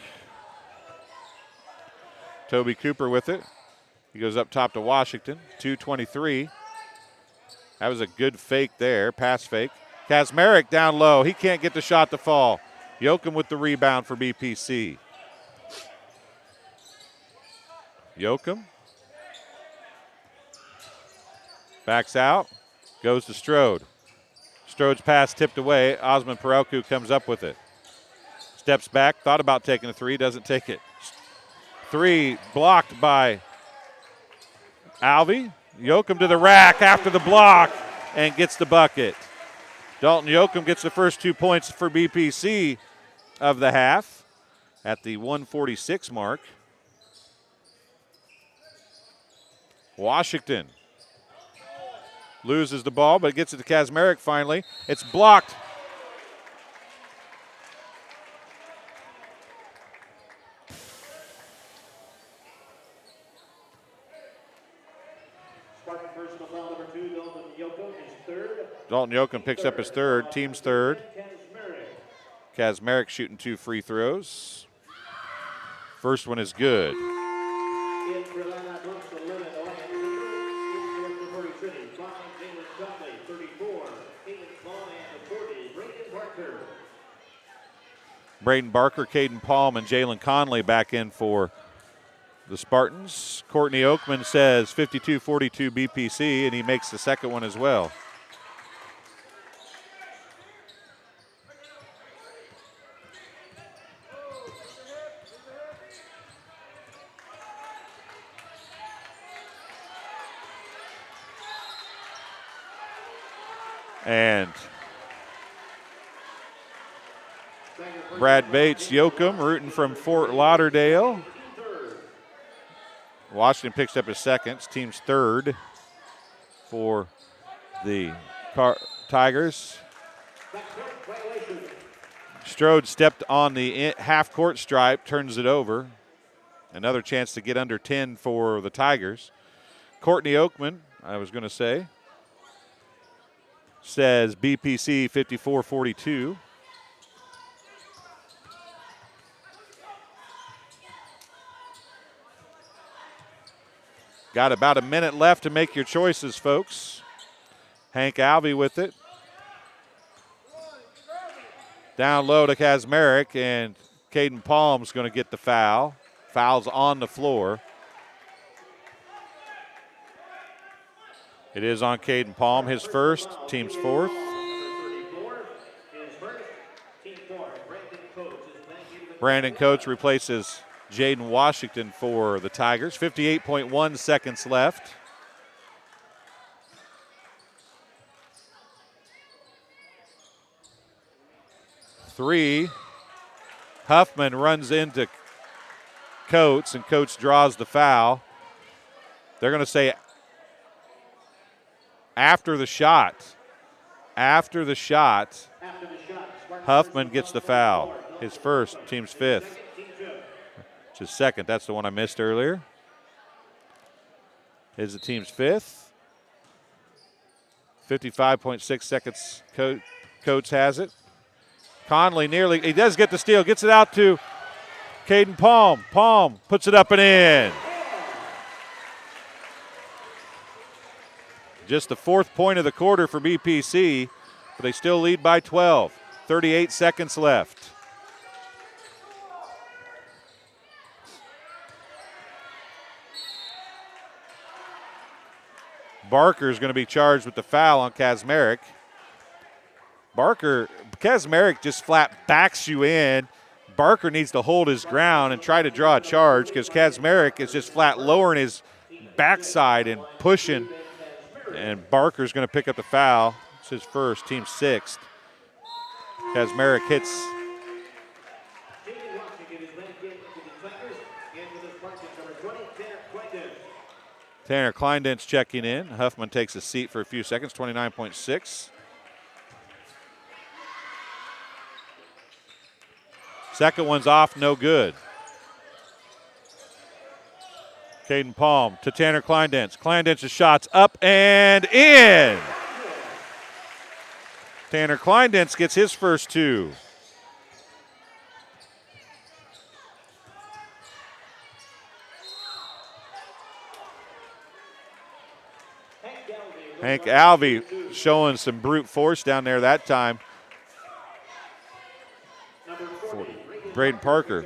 Toby Cooper with it. He goes up top to Washington. 2:23. That was a good fake there, pass fake. Kazmarek down low. He can't get the shot to fall. Yoakum with the rebound for BPC. Yoakum backs out, goes to Strode. Strode's pass tipped away. Osman Perelku comes up with it. Steps back, thought about taking a 3, doesn't take it. 3 blocked by Alvey. Yoakum to the rack after the block and gets the bucket. Dalton Yoakum gets the first 2 points for BPC of the half at the 1:46 mark. Washington loses the ball, but gets it to Kazmarek finally. It's blocked. Spartan personal foul number 2, Dalton Yoakum, is third. Dalton Yoakum picks up his third, team's third. Kazmarek shooting 2 free throws. First one is good. Braden Barker, Caden Palm, and Jalen Conley back in for the Spartans. Courtney Oakman says 52-42 BPC, and he makes the second one as well. And Brad Bates, Yoakum, rooting from Fort Lauderdale. Washington picks up his second. It's team's third for the Tigers. Strode stepped on the half-court stripe, turns it over. Another chance to get under 10 for the Tigers. Courtney Oakman, I was going to say, says BPC 54-42. Got about a minute left to make your choices, folks. Hank Alvey with it. Down low to Kazmarek, and Caden Palm's going to get the foul. Foul's on the floor. It is on Caden Palm, his first, team's fourth. Brandon Coates replaces Jaden Washington for the Tigers. 58.1 seconds left. Three. Huffman runs into Coates, and Coates draws the foul. They're going to say after the shot. After the shot, Huffman gets the foul. His first, team's fifth. It's his second. That's the one I missed earlier. Is the team's fifth. 55.6 seconds. Coates has it. Conley nearly, he does get the steal, gets it out to Caden Palm. Palm puts it up and in. Just the fourth point of the quarter for BPC. They still lead by 12. 38 seconds left. Barker is going to be charged with the foul on Kazmarek. Kazmarek just flat backs you in. Barker needs to hold his ground and try to draw a charge because Kazmarek is just flat lowering his backside and pushing. And Barker's going to pick up the foul. It's his first, team sixth. Kazmarek hits. Tanner Kleindent's checking in. Huffman takes a seat for a few seconds, 29.6. Second one's off, no good. Caden Palm to Tanner Kleindent's. Kleindent's shot's up and in. Tanner Kleindent's gets his first two. Hank Alvey showing some brute force down there that time. Braden Parker,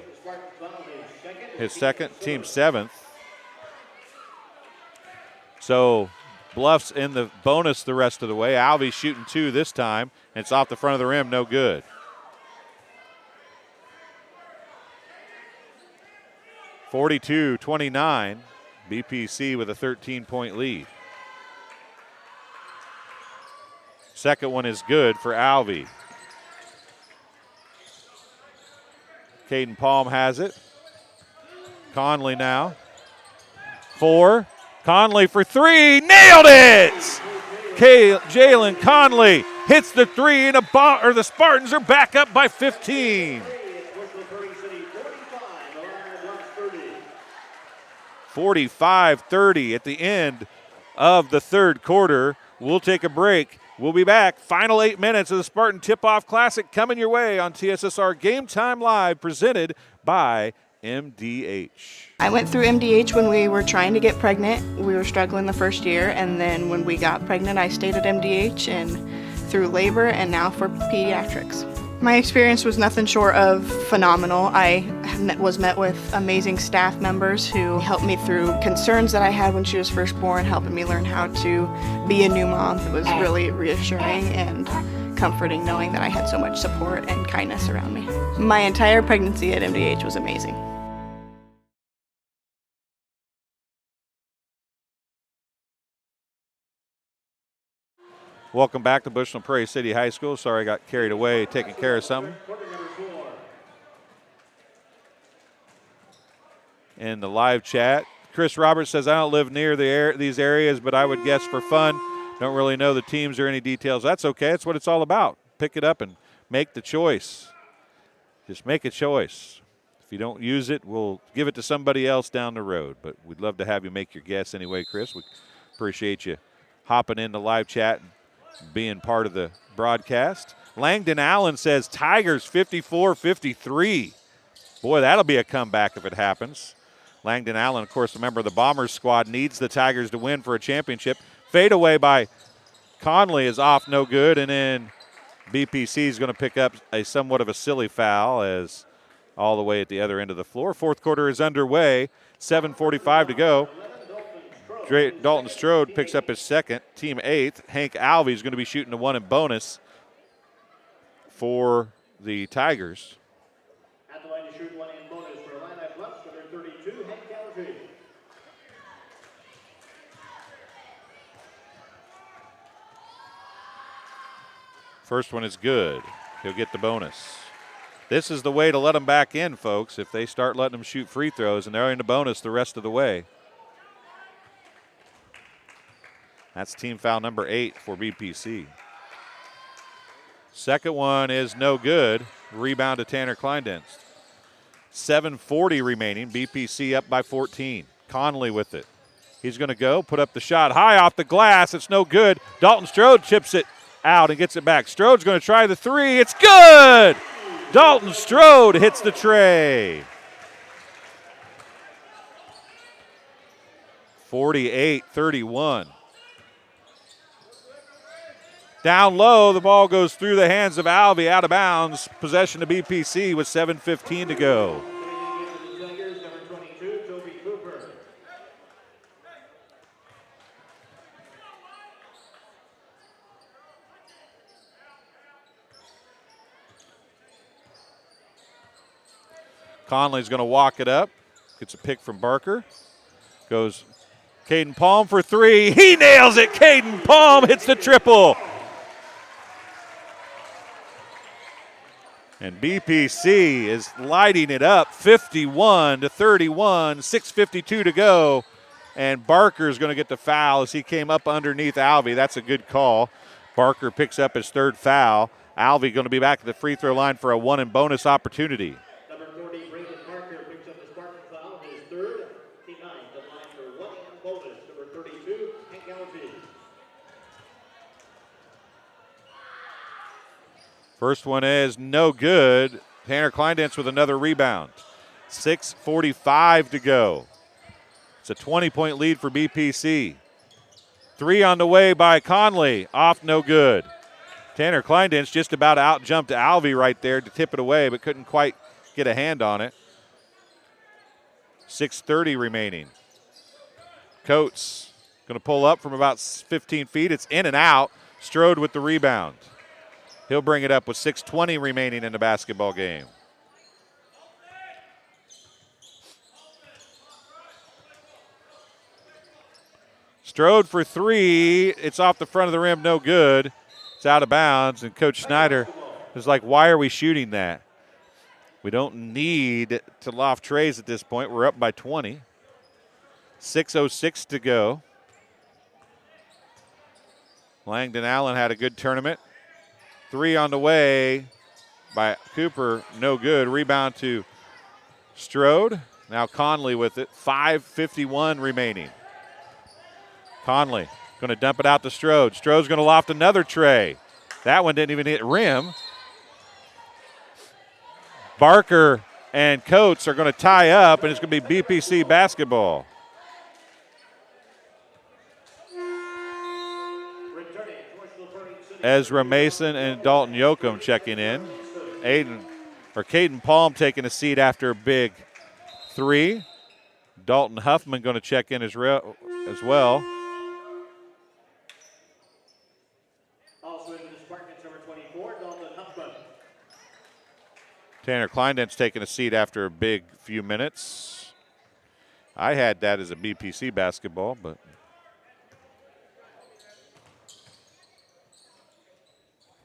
his second, team seventh. So Bluffs in the bonus the rest of the way. Alvey shooting two this time, and it's off the front of the rim, no good. (42-29), BPC with a 13-point lead. Second one is good for Alvey. Caden Palm has it. Conley now. 4. Conley for 3. Nailed it! Jalen Conley hits the 3, and the Spartans are back up by 15. 45-30 at the end of the third quarter. We'll take a break. We'll be back. Final 8 minutes of the Spartan Tip-Off Classic coming your way on TSSR Game Time Live, presented by MDH. I went through MDH when we were trying to get pregnant. We were struggling the first year, and then when we got pregnant, I stayed at MDH and through labor and now for pediatrics. My experience was nothing short of phenomenal. I was met with amazing staff members who helped me through concerns that I had when she was first born, helping me learn how to be a new mom. It was really reassuring and comforting knowing that I had so much support and kindness around me. My entire pregnancy at MDH was amazing. Welcome back to Bushnell-Prairie City High School. Sorry I got carried away taking care of something. In the live chat, Chris Roberts says, I don't live near these areas, but I would guess for fun. Don't really know the teams or any details. That's okay. That's what it's all about. Pick it up and make the choice. Just make a choice. If you don't use it, we'll give it to somebody else down the road. But we'd love to have you make your guess anyway, Chris. We appreciate you hopping in the live chat and being part of the broadcast. Langdon Allen says Tigers 54-53. Boy, that'll be a comeback if it happens. Langdon Allen, of course, a member of the Bombers squad, needs the Tigers to win for a championship. Fadeaway by Conley is off, no good, and then BPC is going to pick up a somewhat of a silly foul as all the way at the other end of the floor. Fourth quarter is underway, 7:45 to go. Dalton Strode picks up his second, team eighth. Hank Alvey is going to be shooting the one in bonus for the Tigers. At the line to shoot one in bonus for Illini Bluffs, number 32, Hank Alvey. First one is good. He'll get the bonus. This is the way to let them back in, folks, if they start letting them shoot free throws, and they're in the bonus the rest of the way. That's team foul number 8 for BPC. Second one is no good. Rebound to Tanner Kleindent. 7:40 remaining. BPC up by 14. Conley with it. He's going to go, put up the shot high off the glass. It's no good. Dalton Strode chips it out and gets it back. Strode's going to try the three. It's good! Dalton Strode hits the tray. 48-31. Down low, the ball goes through the hands of Alvey, out of bounds. Possession to BPC with 7:15 to go. Conley's going to walk it up. Gets a pick from Barker. Goes Caden Palm for three. He nails it. Caden Palm hits the triple. And BPC is lighting it up, 51-31, 6:52 to go. And Barker's going to get the foul as he came up underneath Alvey. That's a good call. Barker picks up his third foul. Alvey going to be back at the free throw line for a one and bonus opportunity. First one is no good. Tanner Kleindance with another rebound. 6:45 to go. It's a 20-point lead for BPC. Three on the way by Conley. Off, no good. Tanner Kleindance just about out-jumped Alvey right there to tip it away, but couldn't quite get a hand on it. 6:30 remaining. Coates going to pull up from about 15 feet. It's in and out. Strode with the rebound. He'll bring it up with 6:20 remaining in the basketball game. Strode for three. It's off the front of the rim, no good. It's out of bounds, and Coach Schneider is like, why are we shooting that? We don't need to loft trays at this point. We're up by 20. 6:06 to go. Langdon Allen had a good tournament. Three on the way by Cooper, no good. Rebound to Strode. Now Conley with it. 5:51 remaining. Conley going to dump it out to Strode. Strode's going to loft another tray. That one didn't even hit rim. Barker and Coates are going to tie up, and it's going to be BPC basketball. Ezra Mason and Dalton Yoakum checking in. Caden Palm taking a seat after a big three. Dalton Huffman going to check in as well. Also into the Spartans, number 24, Dalton Huffman. Tanner Kleindance taking a seat after a big few minutes. I had that as a BPC basketball, but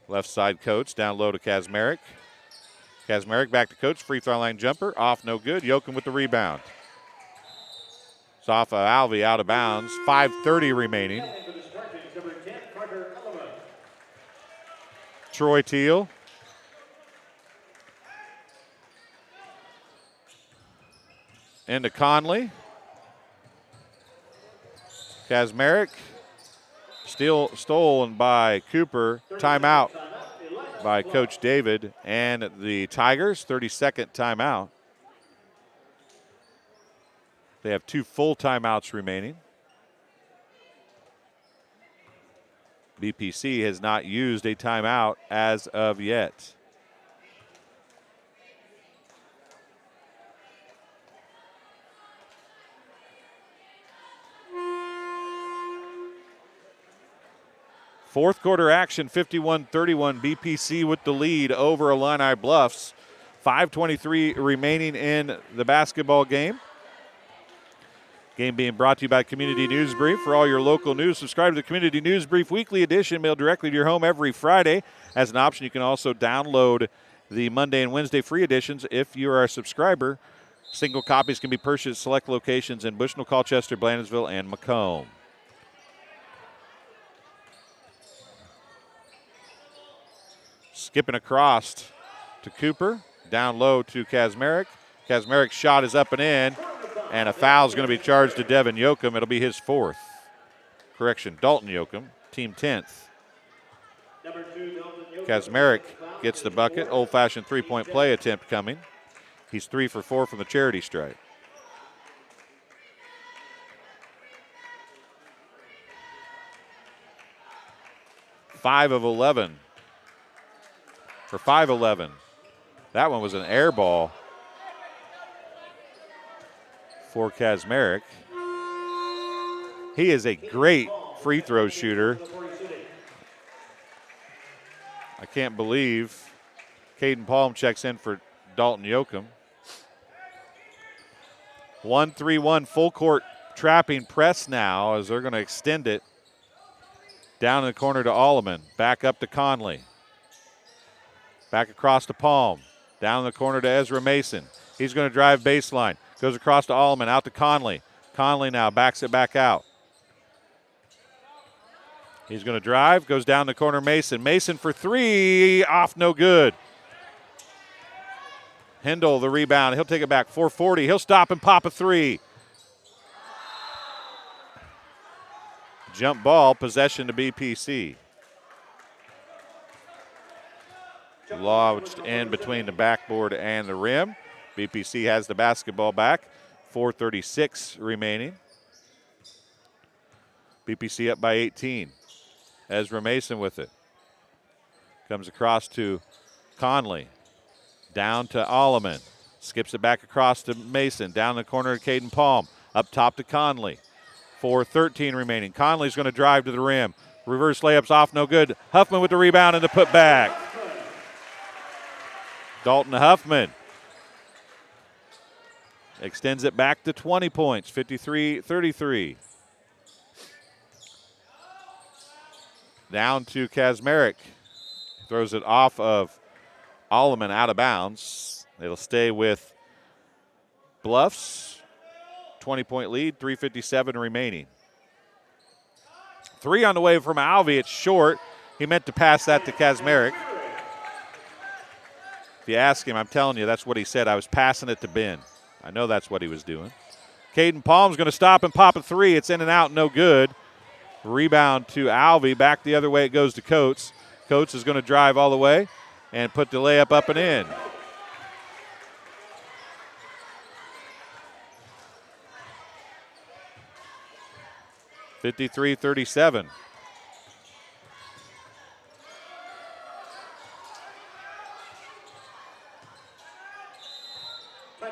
left side Coates, down low to Kazmarek. Kazmarek back to Coates, free throw line jumper, off, no good. Yoakum with the rebound. It's off of Alvey, out of bounds. 5:30 remaining. Troy Teal. Into Conley. Kazmarek. Stolen by Cooper. Timeout by Coach David and the Tigers. 30-second timeout. They have two full timeouts remaining. BPC has not used a timeout as of yet. Fourth quarter action, 51-31, BPC with the lead over Illini Bluffs. 5:23 remaining in the basketball game. Game being brought to you by Community News Brief. For all your local news, subscribe to the Community News Brief weekly edition, mailed directly to your home every Friday. As an option, you can also download the Monday and Wednesday free editions if you are a subscriber. Single copies can be purchased at select locations in Bushnell, Colchester, Blandesville, and Macomb. Skipping across to Cooper, down low to Kazmarek. Kazmarek's shot is up and in, and a foul is going to be charged to Devin Yoakum. It'll be his fourth. Correction, Dalton Yoakum, team 10th. Kazmarek gets the bucket. Old-fashioned three-point play attempt coming. He's 3 for 4 from the charity stripe. 5 of 11. For 5-11. That one was an air ball for Kaczmarek. He is a great free throw shooter. I can't believe Caden Palm checks in for Dalton Yoakum. 1-3-1 full court trapping press now as they're going to extend it down in the corner to Alleman. Back up to Conley. Back across to Palm. Down in the corner to Ezra Mason. He's going to drive baseline. Goes across to Alleman, out to Conley. Conley now backs it back out. He's going to drive, goes down the corner Mason. Mason for 3, off no good. Hindle the rebound. He'll take it back, 440. He'll stop and pop a 3. Jump ball, possession to BPC. Lodged in between the backboard and the rim. BPC has the basketball back. 4:36 remaining. BPC up by 18. Ezra Mason with it. Comes across to Conley. Down to Alleman. Skips it back across to Mason. Down the corner to Caden Palm. Up top to Conley. 4:13 remaining. Conley's going to drive to the rim. Reverse layups off, no good. Huffman with the rebound and the putback. Dalton Huffman extends it back to 20 points, 53-33. Down to Kaczmarek. Throws it off of Alleman out of bounds. It'll stay with Bluffs. 20-point lead, 3:57 remaining. 3 on the way from Alvey. It's short. He meant to pass that to Kaczmarek. If you ask him, I'm telling you, that's what he said. I was passing it to Ben. I know that's what he was doing. Caden Palm's going to stop and pop a 3. It's in and out, no good. Rebound to Alvey. Back the other way it goes to Coates. Coates is going to drive all the way and put the layup up and in. (53-37).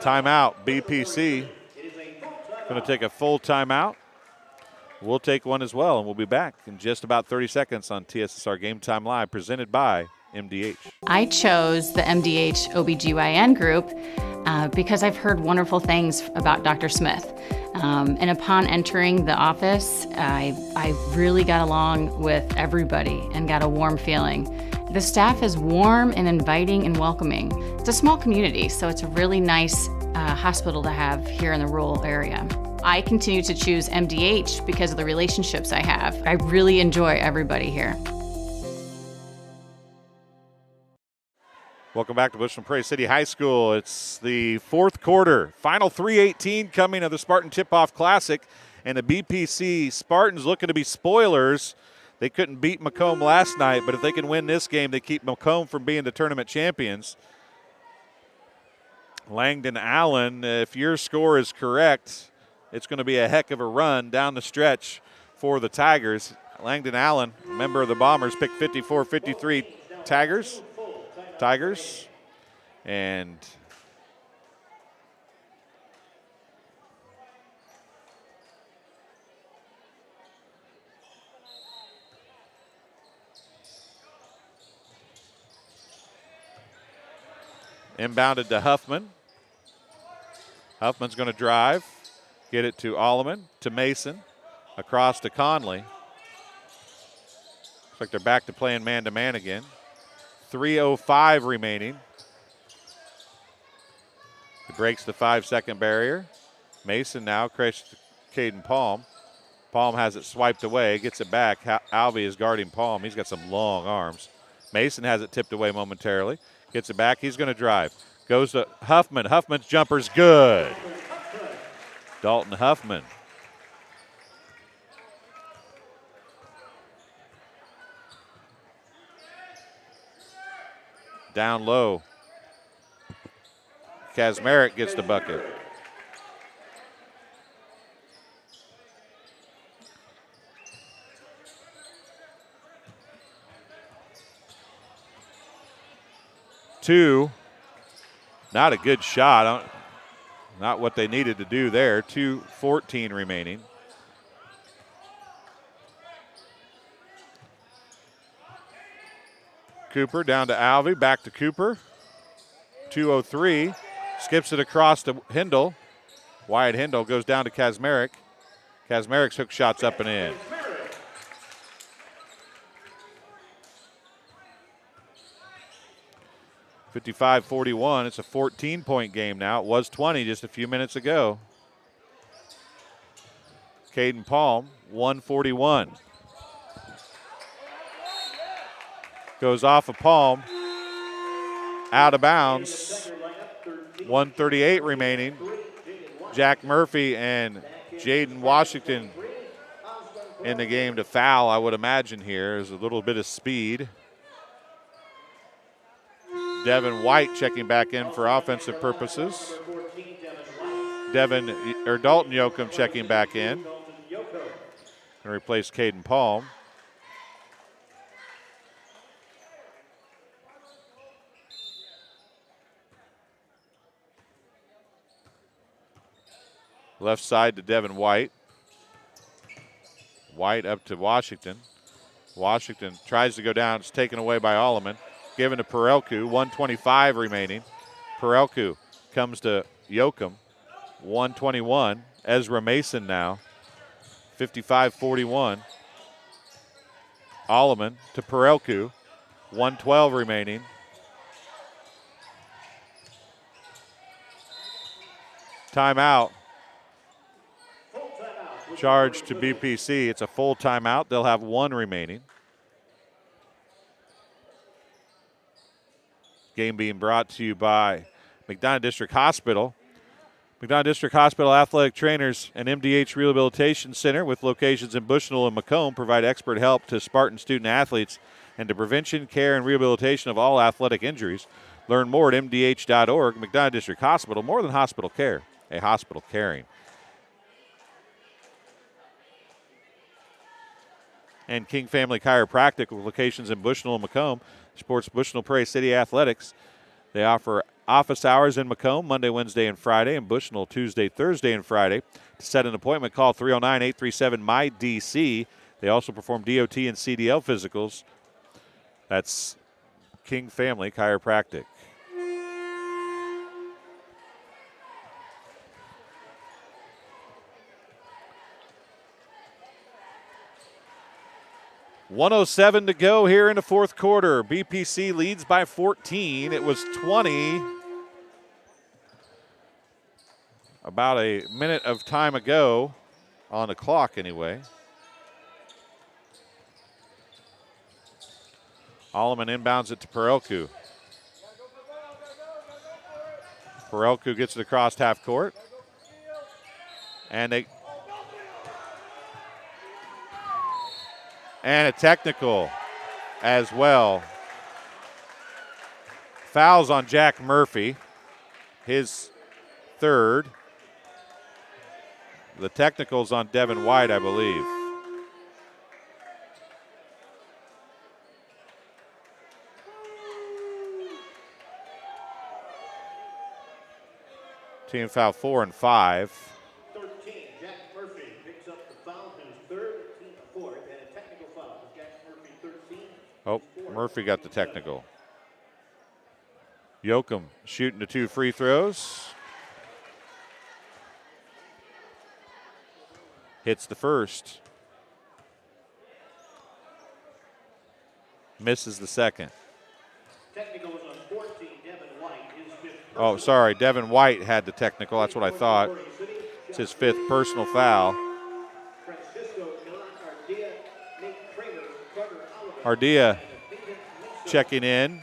Timeout, BPC. Going to take a full timeout. We'll take one as well, and we'll be back in just about 30 seconds on TSSR Game Time Live, presented by MDH. I chose the MDH OBGYN group because I've heard wonderful things about Dr. Smith. And upon entering the office, I really got along with everybody and got a warm feeling. The staff is warm and inviting and welcoming. It's a small community, so it's a really nice hospital to have here in the rural area. I continue to choose MDH because of the relationships I have. I really enjoy everybody here. Welcome back to Bushnell-Prairie City High School. It's the fourth quarter. Final 3:18 coming of the Spartan Tip-Off Classic. And the BPC Spartans looking to be spoilers. They couldn't beat Macomb last night, but if they can win this game, they keep Macomb from being the tournament champions. Langdon Allen, if your score is correct, it's going to be a heck of a run down the stretch for the Tigers. Langdon Allen, member of the Bombers, picked 54-53 Tigers. And inbounded to Huffman. Huffman's going to drive, get it to Alleman, to Mason, across to Conley. Looks like they're back to playing man-to-man again. 3:05 remaining. He breaks the 5-second barrier. Mason now crashed Caden Palm. Palm has it swiped away, gets it back. Alvey is guarding Palm. He's got some long arms. Mason has it tipped away momentarily. Gets it back. He's going to drive. Goes to Huffman. Huffman's jumper's good. Dalton Huffman. Down low. Kaczmarek gets the bucket. 2. Not a good shot. Not what they needed to do there. 2:14 remaining. Cooper down to Alvey, back to Cooper. 2:03. Skips it across to Hindle. Wyatt Hindle goes down to Kazmarek. Kazmarek's hook shot's up and in. (55-41). It's a 14-point game now. It was 20 just a few minutes ago. Caden Palm, 141. Goes off of Palm. Out of bounds. 1:38 remaining. Jack Murphy and Jaden Washington in the game to foul, I would imagine here. There's a little bit of speed. Devin White checking back in for offensive purposes. Dalton Yoakum checking back in. And replace Caden Palm. Left side to Devin White. White up to Washington. Washington tries to go down. It's taken away by Alleman. Given to Perelku. 1:25 remaining. Perelku comes to Yoakum. 1:21. Ezra Mason now. 55-41. Alleman to Perelku. 1:12 remaining. Timeout. Charge to BPC. It's a full timeout. They'll have 1 remaining. Game being brought to you by McDonough District Hospital. McDonough District Hospital athletic trainers and MDH Rehabilitation Center with locations in Bushnell and Macomb provide expert help to Spartan student athletes and to prevention, care, and rehabilitation of all athletic injuries. Learn more at mdh.org. McDonough District Hospital, more than hospital care, a hospital caring. And King Family Chiropractic with locations in Bushnell and Macomb supports Bushnell-Prairie City Athletics. They offer office hours in Macomb Monday, Wednesday, and Friday, and Bushnell Tuesday, Thursday, and Friday. To set an appointment, call 309-837-MY-DC. They also perform DOT and CDL physicals. That's King Family Chiropractic. .107 to go here in the fourth quarter. BPC leads by 14. It was 20 about a minute of time ago on the clock anyway. Alleman inbounds it to Perelku. Perelku gets it across half court. And a technical as well. Fouls on Jack Murphy, his third. The technical's on Devin White, I believe. Team foul 4 and 5. 13, Jack Murphy picks up the foul, his third, team fourth, and a technical foul. Jack Murphy 13. Oh, Murphy got the technical. Yoakum shooting the 2 free throws. Hits the first. Misses the second. Technical was on 14, Devin White, his fifth. Oh, sorry, Devin White had the technical. That's what I thought. It's his 5th personal foul. Ardea checking in.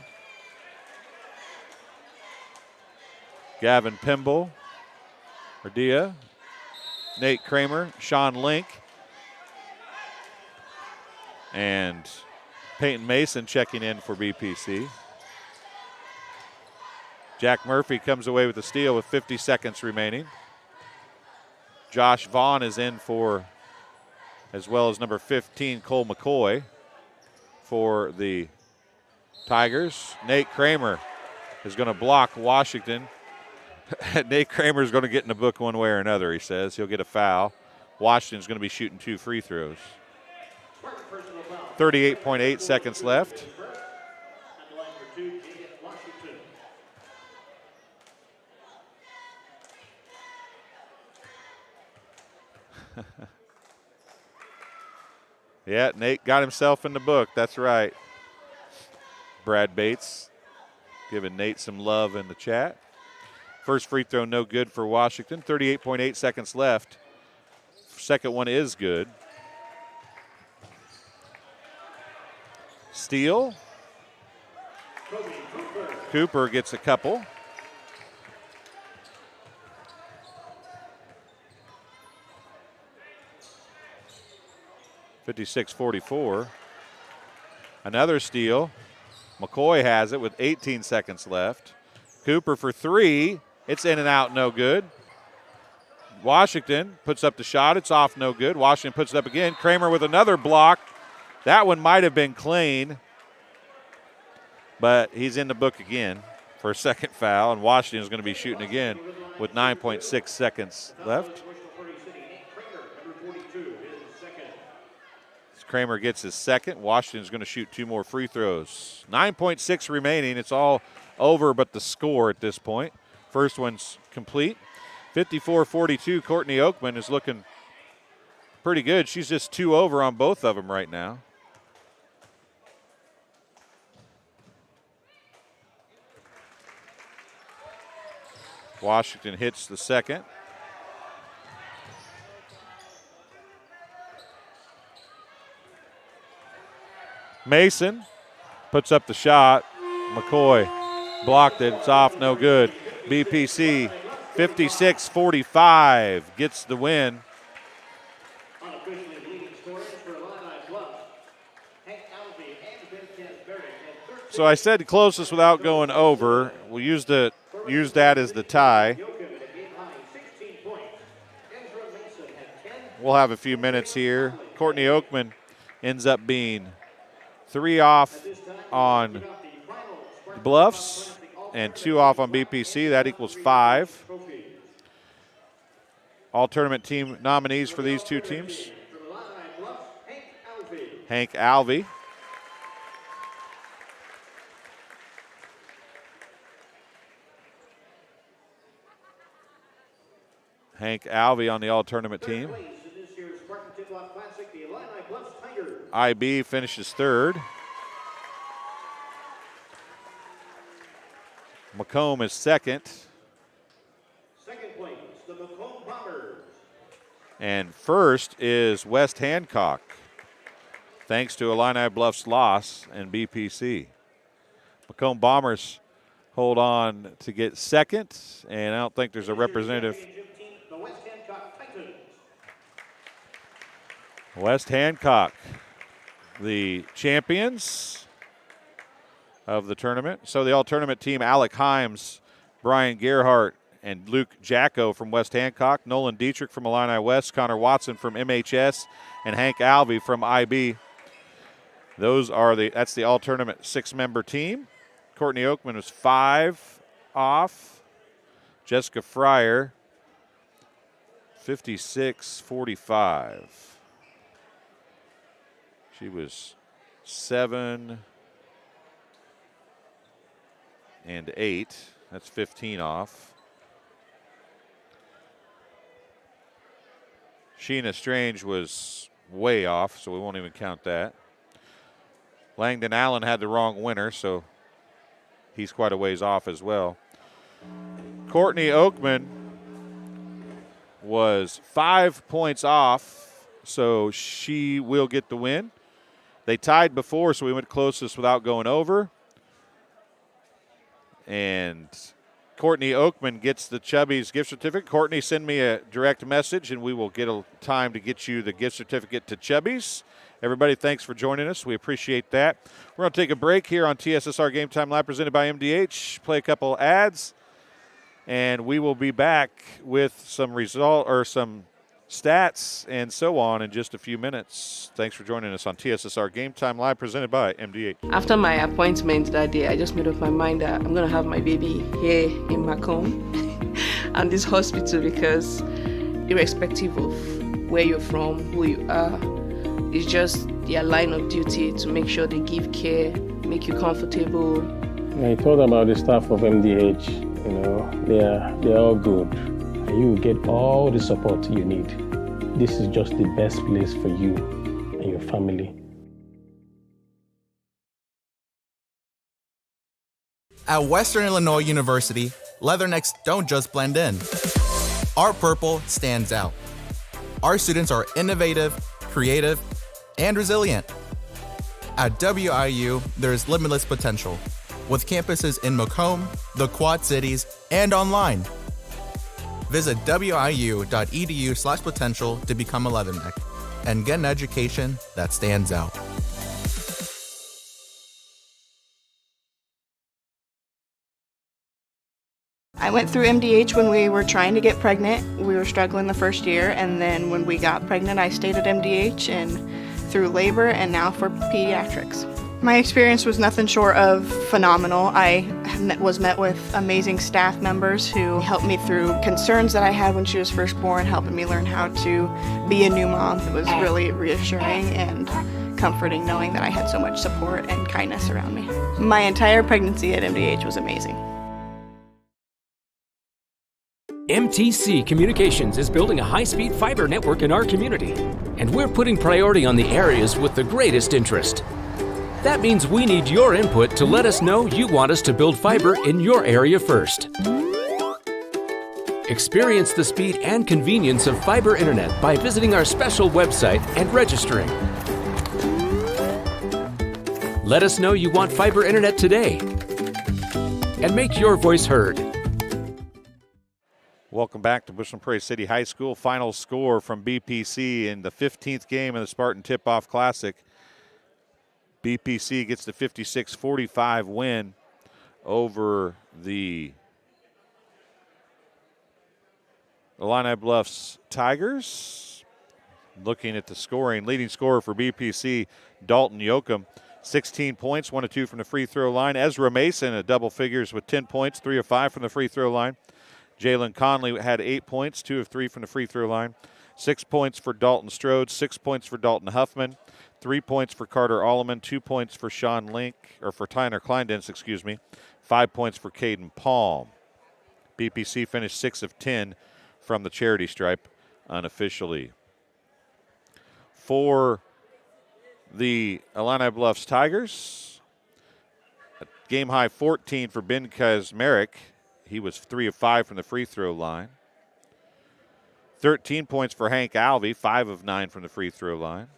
Gavin Pimble. Ardea. Nate Kramer. Sean Link. And Peyton Mason checking in for BPC. Jack Murphy comes away with the steal with 50 seconds remaining. Josh Vaughn is in for, as well as number 15, Cole McCoy for the Tigers. Nate Kramer is going to block Washington. Nate Kramer is going to get in the book one way or another, he says. He'll get a foul. Washington's going to be shooting 2 free throws. 38.8 seconds left. Yeah, Nate got himself in the book. That's right. Brad Bates giving Nate some love in the chat. First free throw no good for Washington. 38.8 seconds left. Second one is good. Steal. Cooper gets a couple. (56-44). Another steal. McCoy has it with 18 seconds left. Cooper for 3. It's in and out, no good. Washington puts up the shot. It's off, no good. Washington puts it up again. Kramer with another block. That one might have been clean, but he's in the book again for a second foul, and Washington is going to be shooting again with 9.6 seconds left. Kramer gets his second. Washington's going to shoot 2 more free throws. 9.6 remaining. It's all over but the score at this point. First one's complete. 54-42. Courtney Oakman is looking pretty good. She's just 2 over on both of them right now. Washington hits the second. Mason puts up the shot. McCoy blocked it. It's off, no good. BPC 56-45 gets the win. So I said closest without going over. We'll use that as the tie. We'll have a few minutes here. Courtney Oakman ends up being 3 off on Bluffs and 2 off on BPC. That equals 5. All tournament team nominees for these 2 teams. Hank Alvey. Hank Alvey on the all-tournament team. IB finishes 3rd. Macomb is 2nd. Second place, the Macomb Bombers. And first is West Hancock, thanks to Illini Bluffs' loss and BPC. Macomb Bombers hold on to get 2nd, and I don't think there's a representative. West Hancock, the champions of the tournament. So the all-tournament team, Alec Himes, Brian Gerhart, and Luke Jacko from West Hancock, Nolan Dietrich from Illini West, Connor Watson from MHS, and Hank Alvey from IB. That's the all-tournament 6-member team. Courtney Oakman was 5 off. Jessica Fryer, 56-45. She was 7 and 8. That's 15 off. Sheena Strange was way off, so we won't even count that. Langdon Allen had the wrong winner, so he's quite a ways off as well. Courtney Oakman was 5 points off, so she will get the win. They tied before, so we went closest without going over. And Courtney Oakman gets the Chubby's gift certificate. Courtney, send me a direct message, and we will get a time to get you the gift certificate to Chubby's. Everybody, thanks for joining us. We appreciate that. We're going to take a break here on TSSR Game Time Live, presented by MDH. Play a couple ads, and we will be back with some stats, and so on in just a few minutes. Thanks for joining us on TSSR Game Time Live, presented by MDH. After my appointment that day, I just made up my mind that I'm going to have my baby here in Macomb and this hospital, because irrespective of where you're from, who you are, it's just their line of duty to make sure they give care, make you comfortable. I thought about the staff of MDH. They're all good. And you will get all the support you need. This is just the best place for you and your family. At Western Illinois University, leathernecks don't just blend in. Our purple stands out. Our students are innovative, creative, and resilient. At WIU, there's limitless potential, with campuses in Macomb, the Quad Cities, and online. Visit wiu.edu/potential to become a leatherneck and get an education that stands out. I went through MDH when we were trying to get pregnant. We were struggling the first year, and then when we got pregnant, I stayed at MDH and through labor and now for pediatrics. My experience was nothing short of phenomenal. I was met with amazing staff members who helped me through concerns that I had when she was first born, helping me learn how to be a new mom. It was really reassuring and comforting knowing that I had so much support and kindness around me. My entire pregnancy at MDH was amazing. MTC Communications is building a high-speed fiber network in our community, and we're putting priority on the areas with the greatest interest. That means we need your input to let us know you want us to build fiber in your area first. Experience the speed and convenience of fiber internet by visiting our special website and registering. Let us know you want fiber internet today, and make your voice heard. Welcome back to Bushnell-Prairie City High School. Final score from BPC in the 15th game of the Spartan Tip-Off Classic. BPC gets the 56-45 win over the Illini Bluffs Tigers. Looking at the scoring, leading scorer for BPC, Dalton Yoakum, 16 points, 1 of 2 from the free throw line. Ezra Mason at double figures with 10 points, 3 of 5 from the free throw line. Jalen Conley had 8 points, 2 of 3 from the free throw line. 6 points for Dalton Strode, 6 points for Dalton Huffman, 3 points for Carter Alleman, 2 points for Sean Link, or for Tyner Kleindense, 5 points for Caden Palm. BPC finished 6 of 10 from the charity stripe unofficially. For the Illini Bluffs Tigers, a game high 14 for Ben Kazmarek. He was 3 of 5 from the free throw line. 13 points for Hank Alvey, 5 of 9 from the free throw line.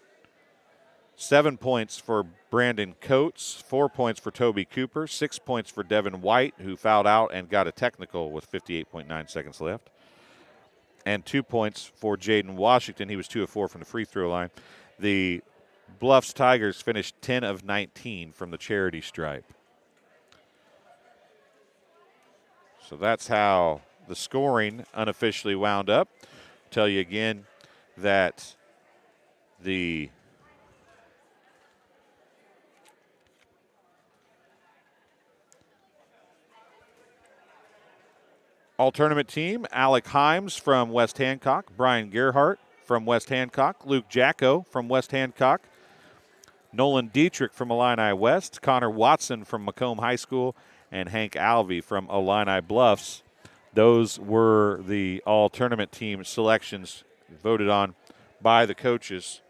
7 points for Brandon Coates, 4 points for Toby Cooper, 6 points for Devin White, who fouled out and got a technical with 58.9 seconds left. And 2 points for Jaden Washington. He was 2 of 4 from the free throw line. The Bluffs Tigers finished 10 of 19 from the charity stripe. So that's how the scoring unofficially wound up. Tell you again that the all-tournament team, Alec Himes from West Hancock, Brian Gerhart from West Hancock, Luke Jacko from West Hancock, Nolan Dietrich from Illini West, Connor Watson from Macomb High School, and Hank Alvey from Illini Bluffs. Those were the all-tournament team selections voted on by the coaches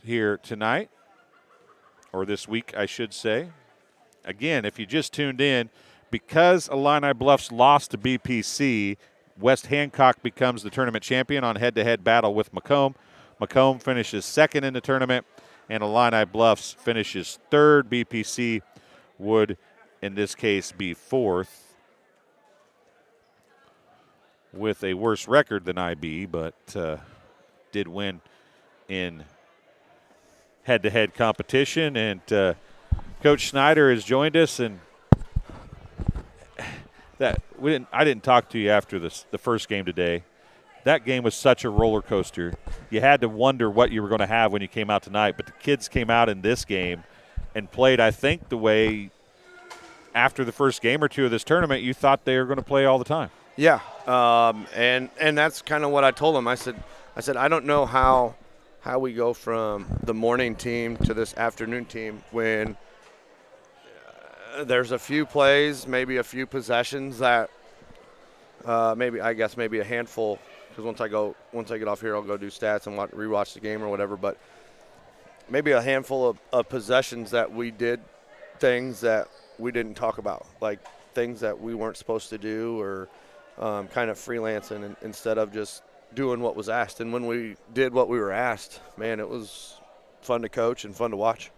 here tonight, or this week, I should say. Again, if you just tuned in, because Illini Bluffs lost to BPC, West Hancock becomes the tournament champion on head-to-head battle with Macomb. Macomb finishes second in the tournament, and Illini Bluffs finishes third. BPC would, in this case, be fourth with a worse record than IB, but did win in head-to-head competition. And Coach Snyder has joined us, and I didn't talk to you after the first game today, that game was such a roller coaster. You had to wonder what you were going to have when you came out tonight. But the kids came out in this game and played, I think, the way after the first game or two of this tournament you thought they were going to play all the time. Yeah, and that's kind of what I told them. I said I don't know how we go from the morning team to this afternoon team when there's a few plays, maybe a few possessions that maybe a handful. Because once I get off here, I'll go do stats and rewatch the game or whatever. But maybe a handful of possessions that we did things that we didn't talk about, like things that we weren't supposed to do, or kind of freelancing instead of just doing what was asked. And when we did what we were asked, man, it was fun to coach and fun to watch.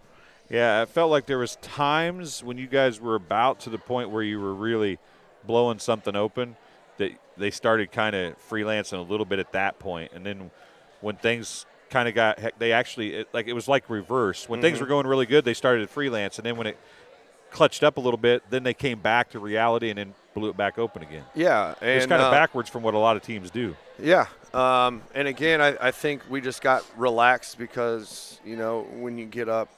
Yeah, it felt like there was times when you guys were about to the point where you were really blowing something open that they started kind of freelancing a little bit at that point. And then when things kind of got – it was like reverse. When things were going really good, they started to freelance. And then when it clutched up a little bit, then they came back to reality and then blew it back open again. Yeah. And it's kind of backwards from what a lot of teams do. Yeah. And, again, I think we just got relaxed because, when you get up,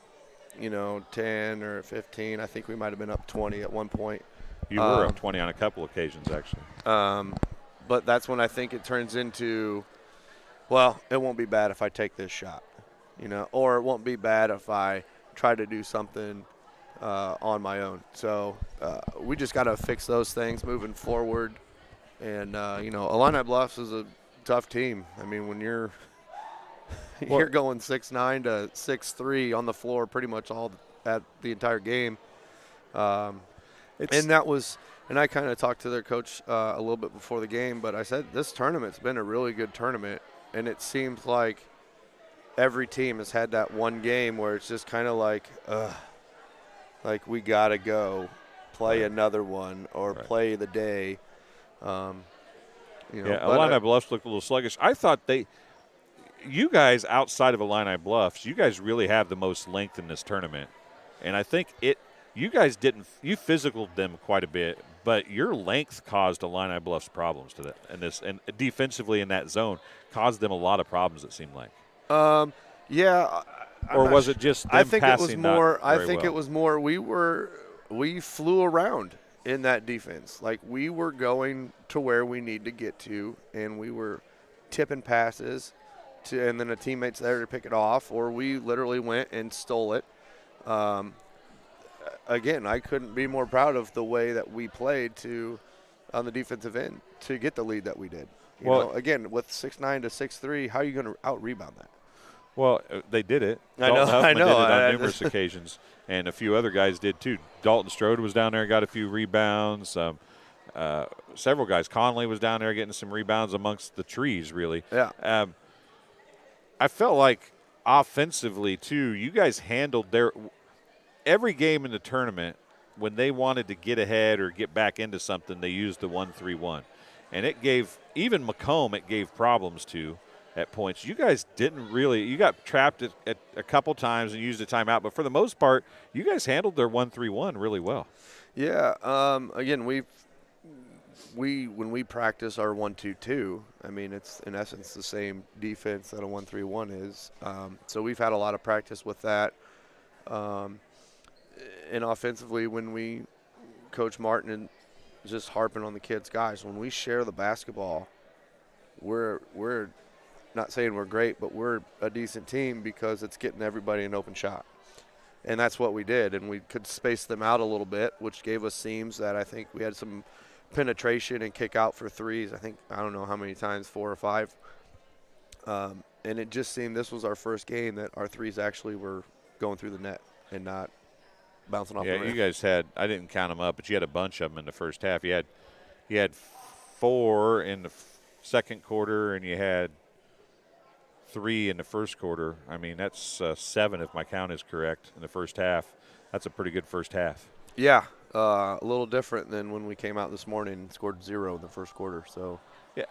10 or 15, I think we might have been up 20 at one point. You were up 20 on a couple occasions, actually. But that's when I think it turns into, well, it won't be bad if I take this shot, or it won't be bad if I try to do something on my own. So we just got to fix those things moving forward. And, Illini Bluffs is a tough team. I mean, when you're going 6'9" to 6'3" on the floor pretty much all at the entire game. And I kind of talked to their coach a little bit before the game, but I said this tournament's been a really good tournament, and it seems like every team has had that one game where it's just kind of like we got to go play another one or play the day. Illini Bluffs looked a little sluggish. I thought you guys outside of Illini Bluffs, you guys really have the most length in this tournament, and I think you guys you physicaled them quite a bit, but your length caused Illini Bluffs problems to that, and defensively in that zone caused them a lot of problems. It seemed like. Yeah. Or was it just them passing? It was more. We flew around in that defense. Like we were going to where we need to get to, and we were tipping passes and then a teammate's there to pick it off, or we literally went and stole it. Again, I couldn't be more proud of the way that we played on the defensive end to get the lead that we did. Again, with 6'9" to 6'3", how are you going to out-rebound that? Well, they did it. I know. Did it on numerous occasions, and a few other guys did too. Dalton Strode was down there, got a few rebounds. Several guys. Conley was down there getting some rebounds amongst the trees, really. Yeah. I felt like offensively, too, you guys handled every game in the tournament, when they wanted to get ahead or get back into something, they used the 1-3-1. And it gave – even Macomb it gave problems to at points. You guys didn't really – you got trapped at a couple times and used a timeout. But for the most part, you guys handled their 1-3-1 really well. Yeah. Again, when we practice our 1-2-2, I mean, it's in essence the same defense that a 1-3-1 is. So we've had a lot of practice with that. And offensively, when Coach Martin is just harping on the kids, guys, when we share the basketball, we're not saying we're great, but we're a decent team because it's getting everybody an open shot. And that's what we did. And we could space them out a little bit, which gave us seams that I think we had some penetration and kick out for threes. I don't know how many times, 4 or 5. And it just seemed this was our first game that our threes actually were going through the net and not bouncing off the rim. You guys had – I didn't count them up, but you had a bunch of them in the first half. You had 4 in the second quarter, and you had 3 in the first quarter. I mean, that's 7 if my count is correct in the first half. That's a pretty good first half. Yeah, a little different than when we came out this morning and scored 0 in the first quarter. So, yeah,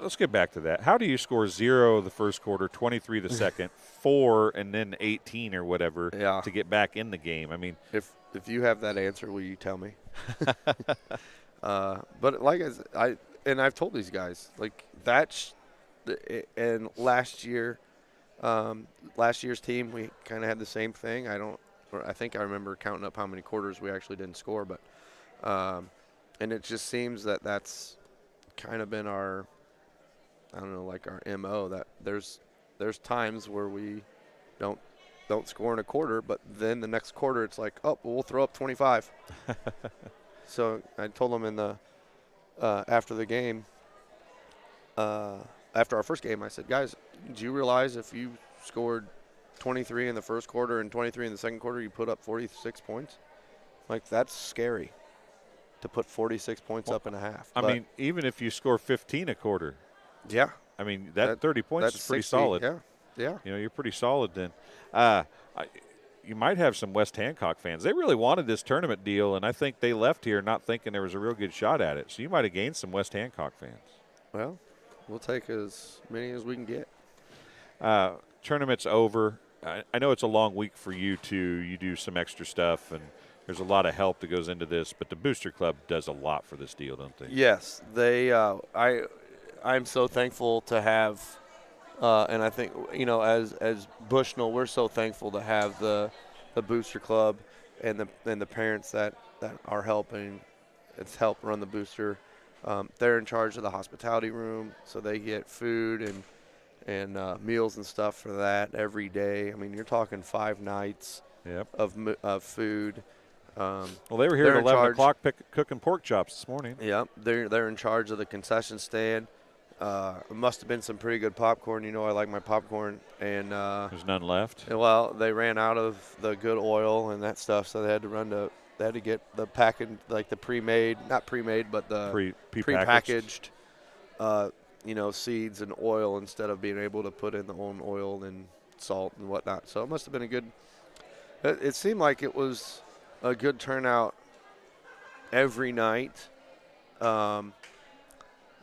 let's get back to that. How do you score 0 the first quarter, 23 the second, 4 and then 18 or whatever to get back in the game? I mean, if you have that answer, will you tell me? But like I've told these guys, like And last year's team, we kind of had the same thing. I think I remember counting up how many quarters we actually didn't score, but and it just seems that that's kind of been our, I don't know, like our MO, that there's times where we don't score in a quarter, but then the next quarter it's like, oh, well, we'll throw up 25. So I told them in the after the game, after our first game, I said, guys, do you realize if you scored 23 in the first quarter and 23 in the second quarter, you put up 46 points? Like, that's scary to put 46 points up in a half. I mean, even if you score 15 a quarter. Yeah. I mean, that 30 points is pretty 60, solid. Yeah, yeah. You know, you're pretty solid then. You might have some West Hancock fans. They really wanted this tournament deal, and I think they left here not thinking there was a real good shot at it. So you might have gained some West Hancock fans. Well, we'll take as many as we can get. Tournament's over. I know it's a long week for you, too. You do some extra stuff, and there's a lot of help that goes into this. But the Booster Club does a lot for this deal, don't they? Yes. They. I'm so thankful to have, and I think, you know, as Bushnell, we're so thankful to have the Booster Club and the parents that are helping. It's help run the Booster. They're in charge of the hospitality room, so they get food and meals and stuff for that every day. I mean, you're talking 5 nights of food. Well, they were here at 11 o'clock cooking pork chops this morning. Yep, they're in charge of the concession stand. It must have been some pretty good popcorn. You know, I like my popcorn. And there's none left. Well, they ran out of the good oil and that stuff, so they had to get the packaged, like the pre-made, not pre-made, but the pre-packaged, you know, seeds and oil instead of being able to put in their own oil and salt and whatnot. So it must have been a good. It seemed like it was a good turnout every night.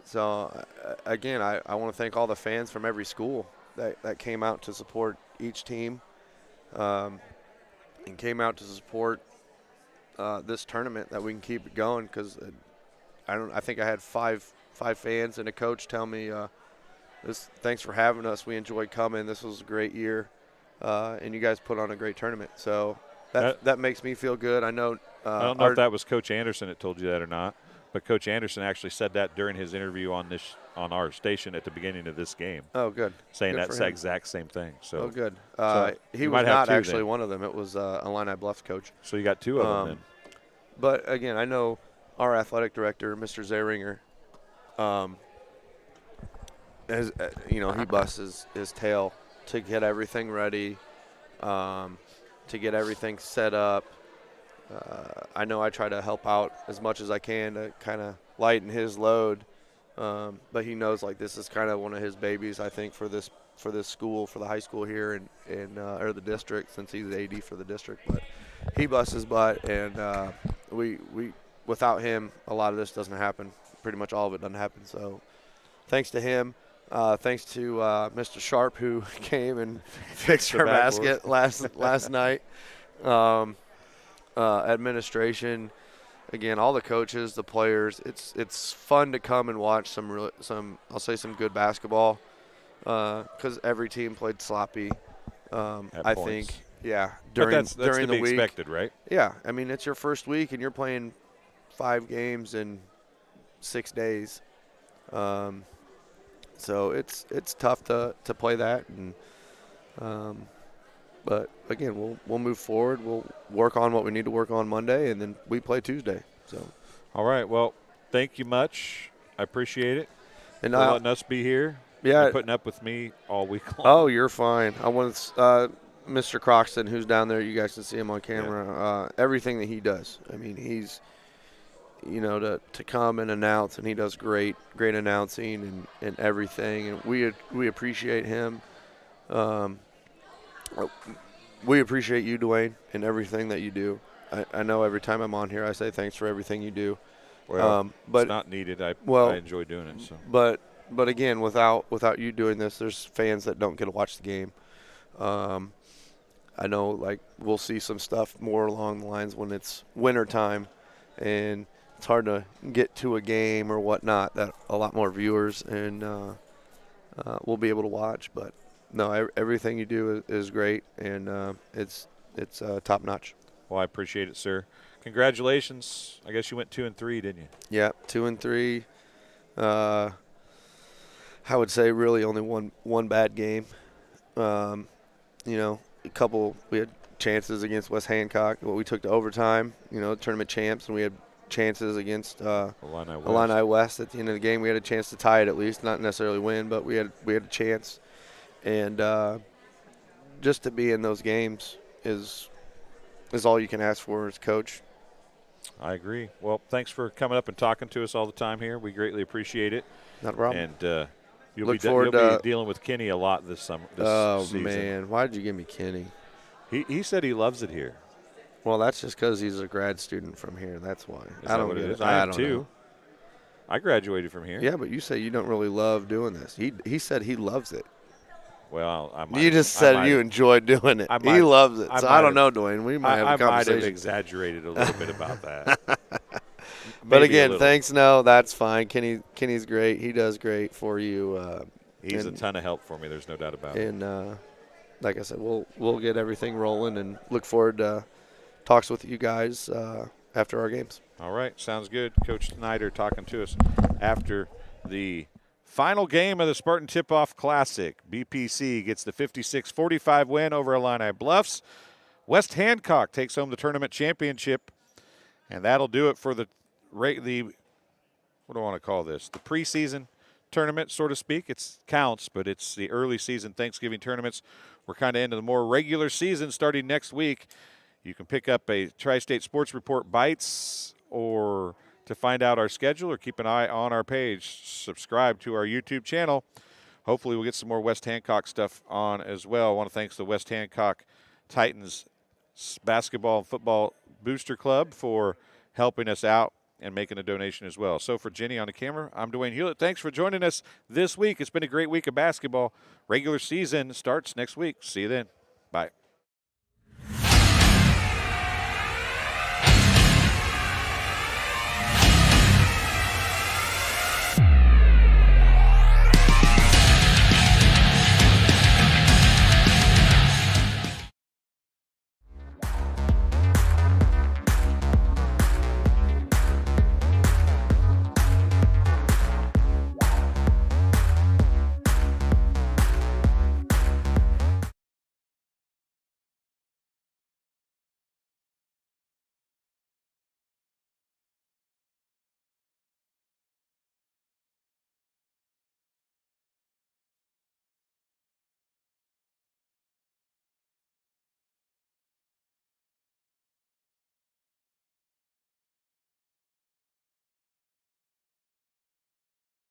So, again, I want to thank all the fans from every school that came out to support each team and came out to support this tournament, that we can keep it going, because I think I had five fans and a coach tell me, thanks for having us. We enjoyed coming. This was a great year, and you guys put on a great tournament. So that makes me feel good. I know. I don't know if that was Coach Anderson that told you that or not. But Coach Anderson actually said that during his interview on our station at the beginning of this game. Oh, good. Saying good that exact same thing. So. Oh, good. So he was not actually one of them. It was Illini Bluffs coach. So you got 2 of them then. But, again, I know our athletic director, Mr. Zeringer, he busts his tail to get everything ready, to get everything set up. I know I try to help out as much as I can to kind of lighten his load, but he knows, like, this is kind of one of his babies, I think, for this school, for the high school here or the district, since he's AD for the district. But he busts his butt, and we without him, a lot of this doesn't happen. Pretty much all of it doesn't happen. So thanks to him. Thanks to Mr. Sharp, who came and fixed our basket last night. Administration, again, all the coaches, the players. It's fun to come and watch some good basketball, because every team played sloppy. I think, yeah. During that's the to be week, expected, right? Yeah, I mean, it's your first week and you're playing 5 games in 6 days, so it's tough to play that and. But, again, we'll move forward. We'll work on what we need to work on Monday, and then we play Tuesday. So, all right. Well, thank you much. I appreciate it. And for letting us be here. Yeah. And putting up with me all week long. Oh, you're fine. I want Mr. Croxton, who's down there. You guys can see him on camera. Everything that he does. I mean, he's, to come and announce, and he does great announcing and everything. And we appreciate him. We appreciate you, Dwayne, and everything that you do. I know every time I'm on here I say thanks for everything you do. Well, but it's not needed. I enjoy doing it. So. But again, without you doing this, there's fans that don't get to watch the game. I know, like, we'll see some stuff more along the lines when it's winter time and it's hard to get to a game or whatnot, that a lot more viewers and we'll be able to watch. But no, everything you do is great, and it's top notch. Well, I appreciate it, sir. Congratulations. I guess you went 2-3, didn't you? Yeah, 2-3. I would say really only one bad game. You know, we had chances against West Hancock. Well, we took to overtime, tournament champs, and we had chances against Illini West at the end of the game. We had a chance to tie it at least, not necessarily win, but we had a chance. And just to be in those games is all you can ask for as coach. I agree. Well, thanks for coming up and talking to us all the time here. We greatly appreciate it. Not a problem. And you'll be dealing with Kenny a lot this season. Oh, man. Why did you give me Kenny? He said he loves it here. Well, that's just because he's a grad student from here. That's why. I don't get it. I am too. I graduated from here. Yeah, but you say you don't really love doing this. He said he loves it. Well, you just said you enjoyed doing it. He loves it. So I don't know, Dwayne. We might have a conversation. I might have exaggerated a little bit about that. But again, thanks. No, that's fine. Kenny's great. He does great for you. He's a ton of help for me. There's no doubt about it. And like I said, we'll get everything rolling and look forward to talks with you guys after our games. All right, sounds good. Coach Snyder talking to us after the final game of the Spartan Tip-Off Classic. BPC gets the 56-45 win over Illini Bluffs. West Hancock takes home the tournament championship, and that'll do it for the what do I want to call this? The preseason tournament, so to speak. It counts, but it's the early season Thanksgiving tournaments. We're kind of into the more regular season starting next week. You can pick up a Tri-State Sports Report Bites or to find out our schedule or keep an eye on our page. Subscribe to our YouTube channel. Hopefully we'll get some more West Hancock stuff on as well. I want to thank the West Hancock Titans Basketball and Football Booster Club for helping us out and making a donation as well. So for Jenny on the camera, I'm Dwayne Hulett. Thanks for joining us this week. It's been a great week of basketball. Regular season starts next week. See you then. Bye.